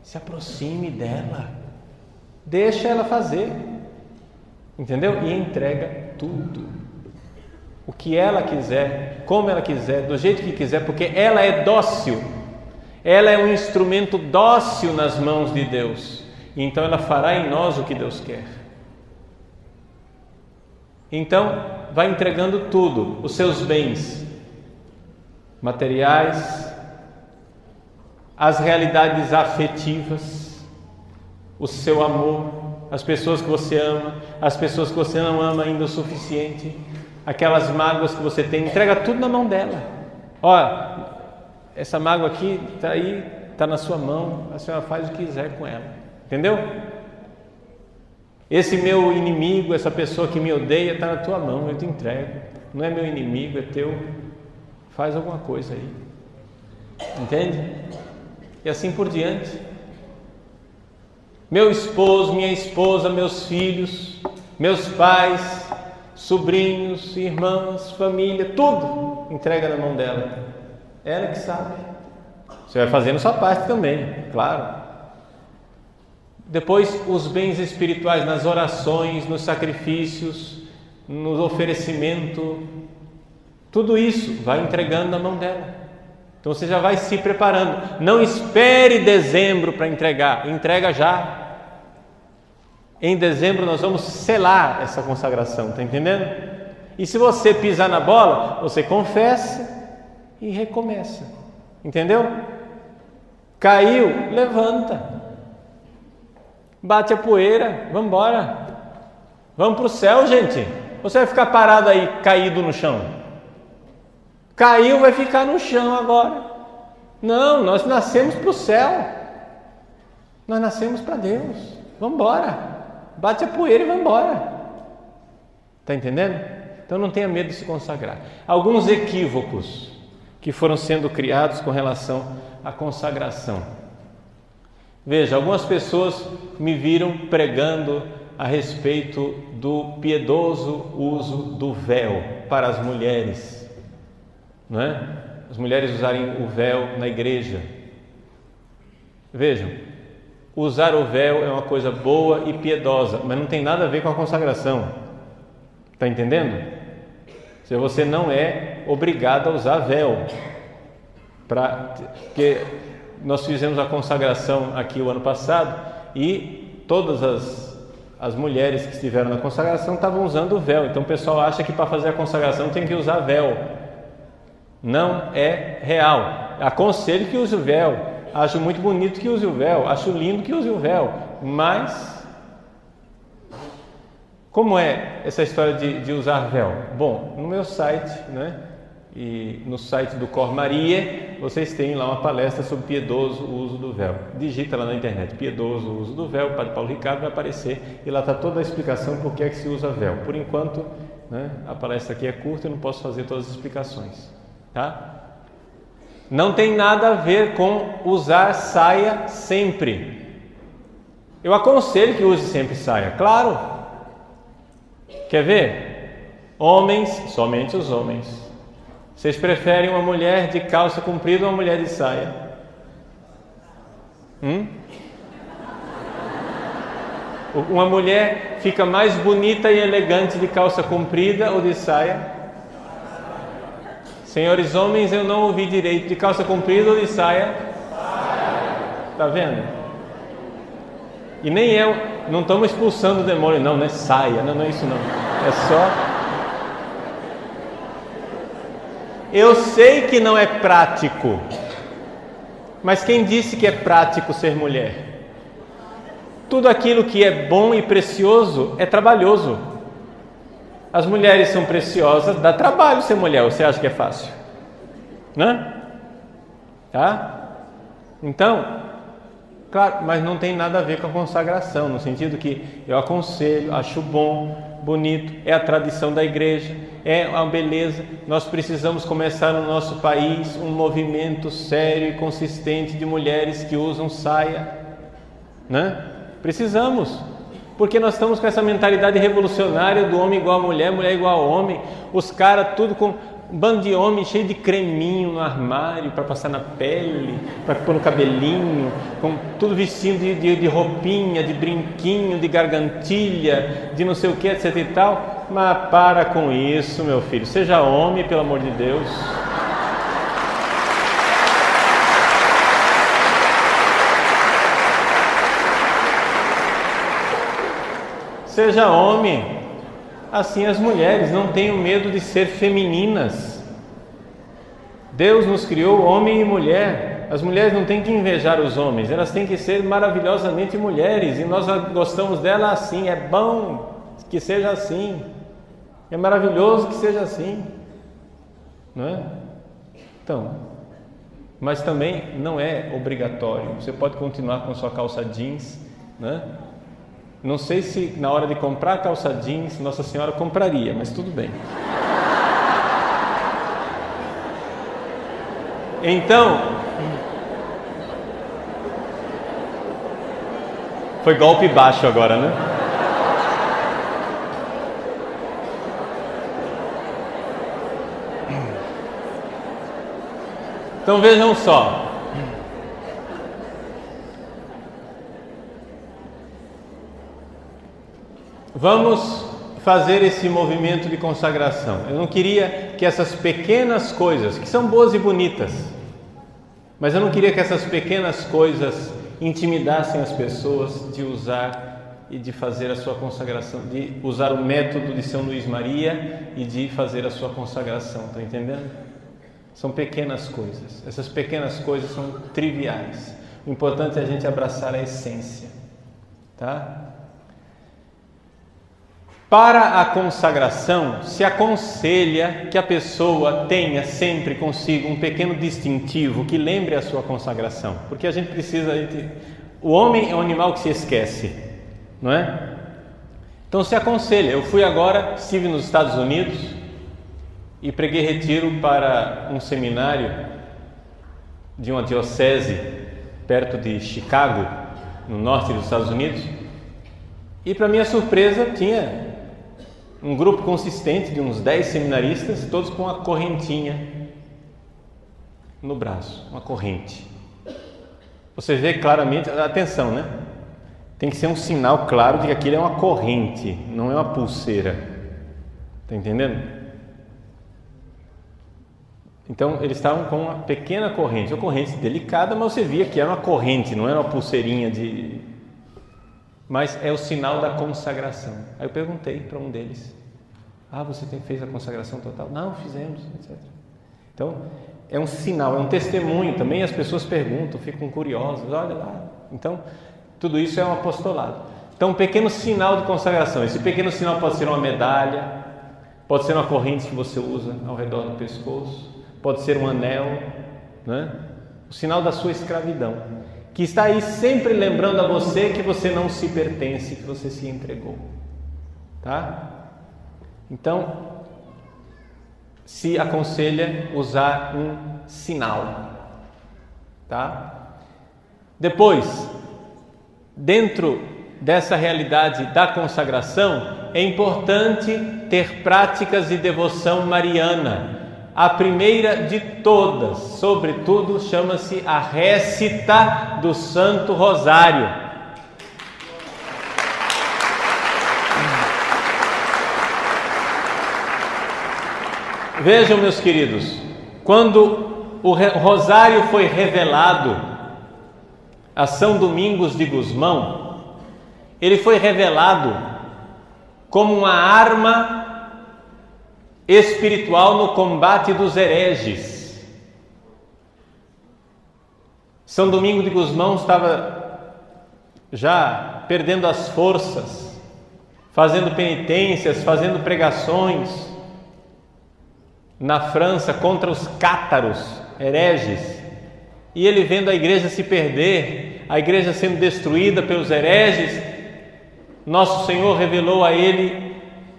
Se aproxime dela. Deixa ela fazer. Entendeu? E entrega tudo. O que ela quiser, como ela quiser, do jeito que quiser, porque ela é dócil. Ela é um instrumento dócil nas mãos de Deus. E então ela fará em nós o que Deus quer. Então, vai entregando tudo, os seus bens materiais, as realidades afetivas, o seu amor, as pessoas que você ama, as pessoas que você não ama ainda o suficiente, aquelas mágoas que você tem, entrega tudo na mão dela. Olha, essa mágoa aqui está aí, está na sua mão, a senhora faz o que quiser com ela, entendeu? Esse meu inimigo, essa pessoa que me odeia, está na tua mão, eu te entrego. Não é meu inimigo, é teu. Faz alguma coisa aí, entende? E assim por diante. Meu esposo, minha esposa, meus filhos, meus pais, sobrinhos, irmãos, família, tudo entrega na mão dela. Ela que sabe. Você vai fazendo sua parte também, claro. Depois, os bens espirituais nas orações, nos sacrifícios, no oferecimento, tudo isso vai entregando na mão dela. Então você já vai se preparando. Não espere dezembro para entregar, entrega já. Em dezembro nós vamos selar essa consagração, está entendendo? E se você pisar na bola, você confessa e recomeça, entendeu? Caiu, levanta. Bate a poeira, vamos embora. Vamos para o céu, gente. Você vai ficar parado aí, caído no chão? Caiu, vai ficar no chão agora. Não, nós nascemos para o céu. Nós nascemos para Deus. Vamos embora. Bate a poeira e vamos embora. Está entendendo? Então não tenha medo de se consagrar. Alguns equívocos que foram sendo criados com relação à consagração. Veja, algumas pessoas me viram pregando a respeito do piedoso uso do véu para as mulheres, não é? As mulheres usarem o véu na igreja. Vejam, usar o véu é uma coisa boa e piedosa, mas não tem nada a ver com a consagração. Está entendendo? Se você não é obrigado a usar véu, porque nós fizemos a consagração aqui o ano passado e todas as mulheres que estiveram na consagração estavam usando o véu. Então o pessoal acha que para fazer a consagração tem que usar véu. Não é real. Aconselho que use o véu. Acho muito bonito que use o véu. Acho lindo que use o véu. Mas como é essa história de usar véu? Bom, no meu site, né, e no site do Cor Maria, vocês têm lá uma palestra sobre piedoso uso do véu. Digita lá na internet, piedoso uso do véu, Padre Paulo Ricardo, vai aparecer e lá está toda a explicação por que é que se usa véu. Por enquanto, né, a palestra aqui é curta, eu não posso fazer todas as explicações, tá? Não tem nada a ver com usar saia sempre. Eu aconselho que use sempre saia, claro. Quer ver? Homens, somente os homens. Vocês preferem uma mulher de calça comprida ou uma mulher de saia? Uma mulher fica mais bonita e elegante de calça comprida ou de saia? Senhores homens, eu não ouvi direito. De calça comprida ou de saia? Tá vendo? E nem não estamos expulsando o demônio, não é saia, não é isso não. É só... Eu sei que não é prático, mas quem disse que é prático ser mulher? Tudo aquilo que é bom e precioso é trabalhoso. As mulheres são preciosas, dá trabalho ser mulher, você acha que é fácil? Né? Tá? Então, claro, mas não tem nada a ver com a consagração, no sentido que eu aconselho, acho bom, bonito, é a tradição da igreja, é a beleza. Nós precisamos começar no nosso país um movimento sério e consistente de mulheres que usam saia, né? Precisamos, porque nós estamos com essa mentalidade revolucionária do homem igual a mulher, mulher igual ao homem, os caras tudo com um bando de homem cheio de creminho no armário para passar na pele, para pôr no cabelinho, com tudo vestindo de roupinha, de brinquinho, de gargantilha, de não sei o que, etc e tal. Mas para com isso, meu filho, seja homem, pelo amor de Deus. Seja homem. Assim as mulheres não tenham medo de ser femininas. Deus nos criou homem e mulher. As mulheres não têm que invejar os homens, elas têm que ser maravilhosamente mulheres, e nós gostamos dela assim. É bom que seja assim, é maravilhoso que seja assim, não é? Então, mas também não é obrigatório. Você pode continuar com sua calça jeans, né? Não sei se na hora de comprar a calça jeans Nossa Senhora compraria, mas tudo bem. Então, foi golpe baixo agora, né? Então vejam só. Vamos fazer esse movimento de consagração. Eu não queria que essas pequenas coisas, que são boas e bonitas, mas eu não queria que essas pequenas coisas intimidassem as pessoas de usar e de fazer a sua consagração, de usar o método de São Luís Maria e de fazer a sua consagração. Está entendendo? São pequenas coisas. Essas pequenas coisas são triviais. O importante é a gente abraçar a essência, tá? Para a consagração, se aconselha que a pessoa tenha sempre consigo um pequeno distintivo que lembre a sua consagração, porque a gente precisa... O homem é um animal que se esquece, não é? Então se aconselha. Eu estive nos Estados Unidos e preguei retiro para um seminário de uma diocese perto de Chicago, no norte dos Estados Unidos, e para minha surpresa tinha um grupo consistente de uns 10 seminaristas, todos com uma correntinha no braço, uma corrente. Você vê claramente, atenção, né? Tem que ser um sinal claro de que aquilo é uma corrente, não é uma pulseira. Está entendendo? Então eles estavam com uma pequena corrente, uma corrente delicada, mas você via que era uma corrente, não era uma pulseirinha de... Mas é o sinal da consagração. Aí eu perguntei para um deles: você fez a consagração total? Não, fizemos, etc. Então, é um sinal, é um testemunho. Também as pessoas perguntam, ficam curiosas, olha lá. Então, tudo isso é um apostolado. Então, um pequeno sinal de consagração. Esse pequeno sinal pode ser uma medalha, pode ser uma corrente que você usa ao redor do pescoço, pode ser um anel, né? O sinal da sua escravidão, que está aí sempre lembrando a você que você não se pertence, que você se entregou, tá? Então, se aconselha usar um sinal, tá? Depois, dentro dessa realidade da consagração, é importante ter práticas de devoção mariana. A primeira de todas, sobretudo, chama-se a récita do Santo Rosário. Vejam, meus queridos, quando o Rosário foi revelado a São Domingos de Gusmão, ele foi revelado como uma arma espiritual no combate dos hereges. São Domingos de Gusmão estava já perdendo as forças, fazendo penitências, fazendo pregações na França contra os cátaros, hereges, e ele vendo a igreja se perder, a igreja sendo destruída pelos hereges, nosso Senhor revelou a ele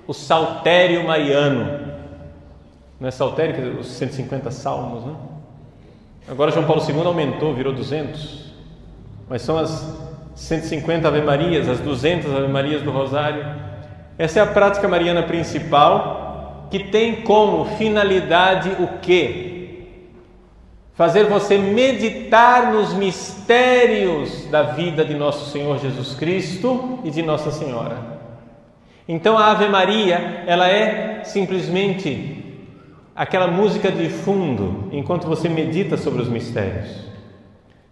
o Saltério Mariano. Não é saltério, quer dizer, os 150 salmos, né? Agora João Paulo II aumentou, virou 200, mas são as 150 Ave-Marias, as 200 Ave-Marias do Rosário. Essa é a prática mariana principal, que tem como finalidade o quê? Fazer você meditar nos mistérios da vida de nosso Senhor Jesus Cristo e de Nossa Senhora. Então a Ave Maria, ela é simplesmente aquela música de fundo enquanto você medita sobre os mistérios.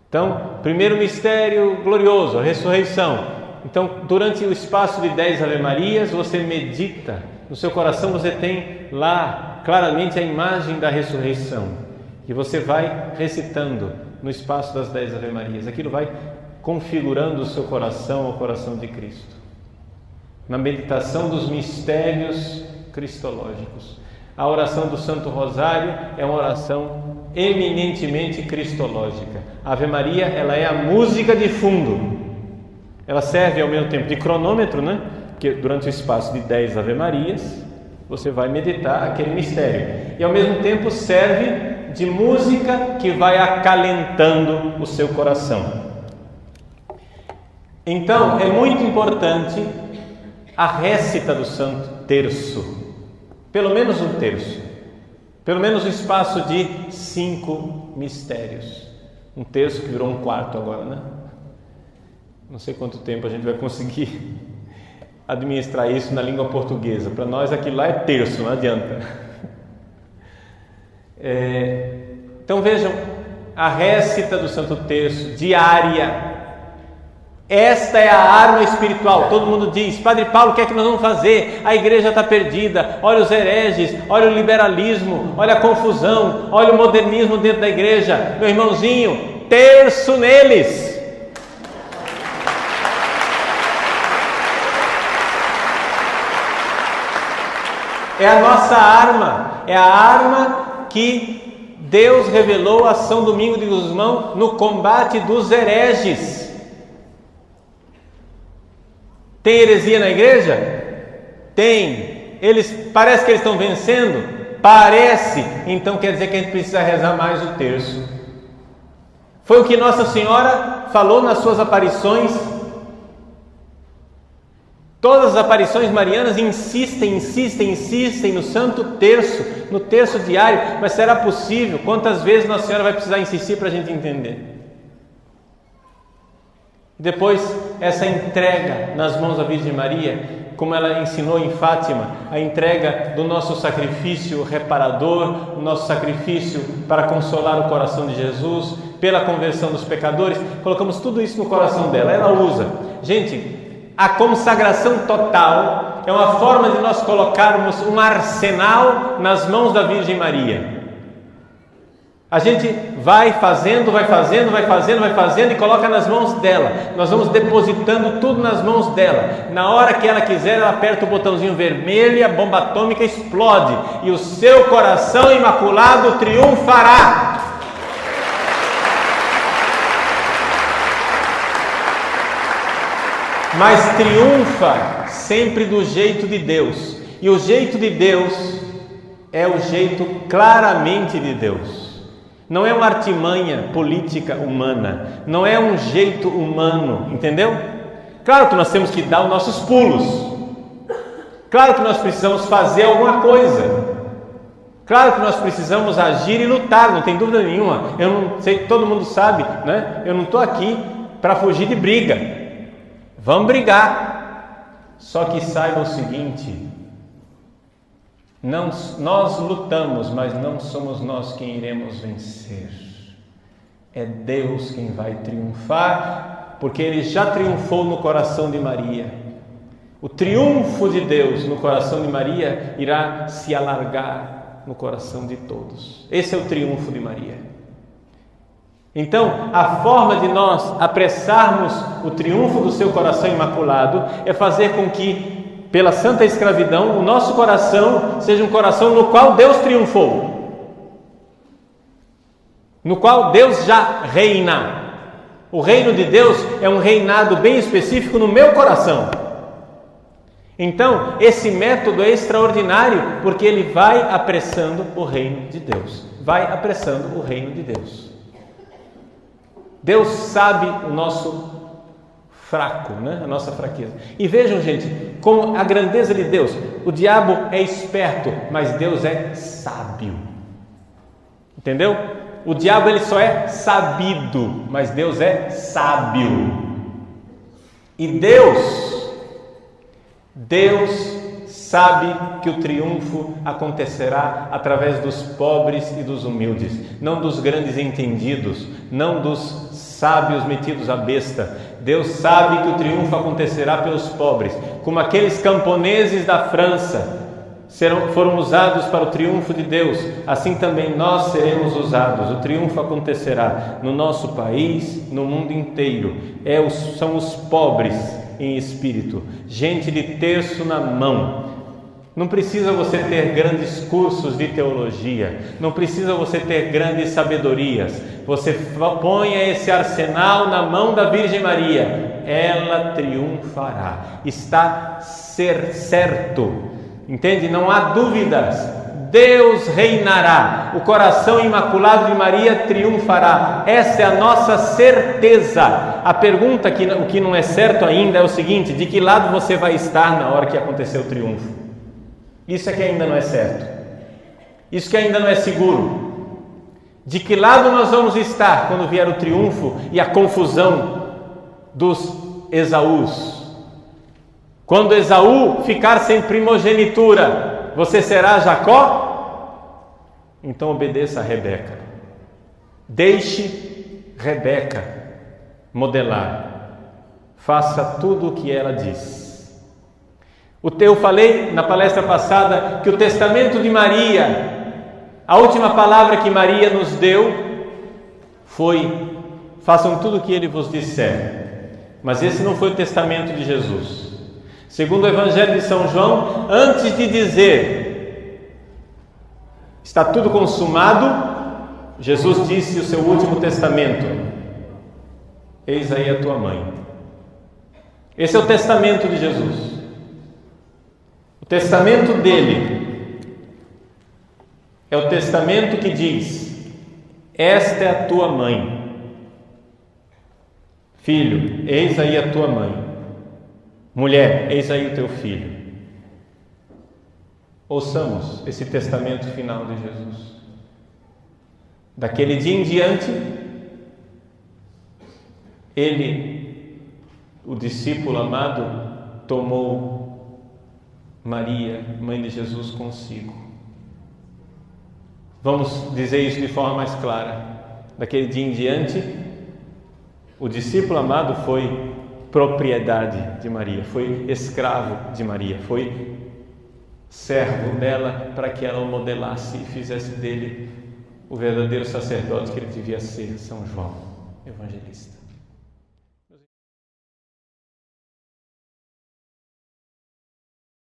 Então, primeiro mistério glorioso, a ressurreição. Então, durante o espaço de 10 Ave-Marias, você medita, no seu coração você tem lá claramente a imagem da ressurreição, e você vai recitando no espaço das 10 Ave-Marias. Aquilo vai configurando o seu coração ao coração de Cristo, na meditação dos mistérios cristológicos. A oração do Santo Rosário é uma oração eminentemente cristológica. A Ave Maria, ela é a música de fundo. Ela serve ao mesmo tempo de cronômetro, né? Porque durante o espaço de 10 Ave Marias, você vai meditar aquele mistério. E ao mesmo tempo serve de música que vai acalentando o seu coração. Então, é muito importante a récita do Santo Terço. Pelo menos um terço, pelo menos um espaço de 5 mistérios. Um terço que virou um quarto agora, né? Não sei quanto tempo a gente vai conseguir administrar isso na língua portuguesa. Para nós aquilo lá é terço, não adianta. Então vejam, a récita do Santo Terço diária. Esta é a arma espiritual. Todo mundo diz: Padre Paulo, o que é que nós vamos fazer? A igreja está perdida, olha os hereges, olha o liberalismo, olha a confusão, olha o modernismo dentro da igreja. Meu irmãozinho, terço neles. É a nossa arma, é a arma que Deus revelou a São Domingos de Gusmão no combate dos hereges. Tem heresia na igreja? Tem. Parece que eles estão vencendo? Parece. Então quer dizer que a gente precisa rezar mais o terço. Foi o que Nossa Senhora falou nas suas aparições. Todas as aparições marianas insistem no Santo Terço, no terço diário. Mas será possível? Quantas vezes Nossa Senhora vai precisar insistir para a gente entender? Depois, essa entrega nas mãos da Virgem Maria, como ela ensinou em Fátima, a entrega do nosso sacrifício reparador, o nosso sacrifício para consolar o coração de Jesus, pela conversão dos pecadores, colocamos tudo isso no coração dela, ela usa. Gente, a consagração total é uma forma de nós colocarmos um arsenal nas mãos da Virgem Maria. A gente vai fazendo e coloca nas mãos dela. Nós vamos depositando tudo nas mãos dela. Na hora que ela quiser, ela aperta o botãozinho vermelho e a bomba atômica explode. E o seu coração imaculado triunfará. mas triunfa sempre do jeito de Deus. E o jeito de Deus é o jeito claramente de Deus. Não é uma artimanha política humana, não é um jeito humano, entendeu? Claro que nós temos que dar os nossos pulos, claro que nós precisamos fazer alguma coisa, claro que nós precisamos agir e lutar, não tem dúvida nenhuma. Eu não sei, todo mundo sabe, né? Eu não estou aqui para fugir de briga. Vamos brigar. Só que saiba o seguinte: nós lutamos, mas não somos nós quem iremos vencer. É Deus quem vai triunfar, porque Ele já triunfou no coração de Maria. O triunfo de Deus no coração de Maria irá se alargar no coração de todos. Esse é o triunfo de Maria. Então, a forma de nós apressarmos o triunfo do seu coração imaculado é fazer com que, pela santa escravidão, o nosso coração seja um coração no qual Deus triunfou, no qual Deus já reina. O reino de Deus é um reinado bem específico no meu coração. Então, esse método é extraordinário, porque ele vai apressando o reino de Deus. Vai apressando o reino de Deus. Deus sabe o nosso fraco, né? A nossa fraqueza. E vejam, gente, como a grandeza de Deus. O diabo é esperto, mas Deus é sábio. Entendeu? O diabo ele só é sabido, mas Deus é sábio. E Deus sabe que o triunfo acontecerá através dos pobres e dos humildes, não dos grandes entendidos, não dos sábios metidos à besta. Deus sabe que o triunfo acontecerá pelos pobres, como aqueles camponeses da França foram usados para o triunfo de Deus, assim também nós seremos usados. O triunfo acontecerá no nosso país, no mundo inteiro. São os pobres em espírito, gente de terço na mão. Não precisa você ter grandes cursos de teologia, não precisa você ter grandes sabedorias. Você ponha esse arsenal na mão da Virgem Maria, ela triunfará. Está certo, entende? Não há dúvidas. Deus reinará, o coração imaculado de Maria triunfará. Essa é a nossa certeza. A pergunta, o que não é certo ainda, é o seguinte: de que lado você vai estar na hora que acontecer o triunfo? Isso é que ainda não é certo, isso que ainda não é seguro. De que lado nós vamos estar quando vier o triunfo e a confusão dos Esaús? Quando Esaú ficar sem primogenitura, você será Jacó? Então obedeça a Rebeca. Deixe Rebeca modelar. Faça tudo o que ela diz. Eu falei na palestra passada que o testamento de Maria, a última palavra que Maria nos deu foi: façam tudo o que ele vos disser. Mas esse não foi o testamento de Jesus. Segundo o Evangelho de São João, antes de dizer está tudo consumado, Jesus disse o seu último testamento: eis aí a tua mãe. Esse é o testamento de Jesus. O testamento dele é o testamento que diz: esta é a tua mãe. Filho, eis aí a tua mãe. Mulher, eis aí o teu filho. Ouçamos esse testamento final de Jesus. Daquele dia em diante, ele, o discípulo amado, tomou Maria, mãe de Jesus, consigo. Vamos dizer isso de forma mais clara. Daquele dia em diante, o discípulo amado foi propriedade de Maria, foi escravo de Maria, foi servo dela para que ela o modelasse e fizesse dele o verdadeiro sacerdote que ele devia ser, São João Evangelista.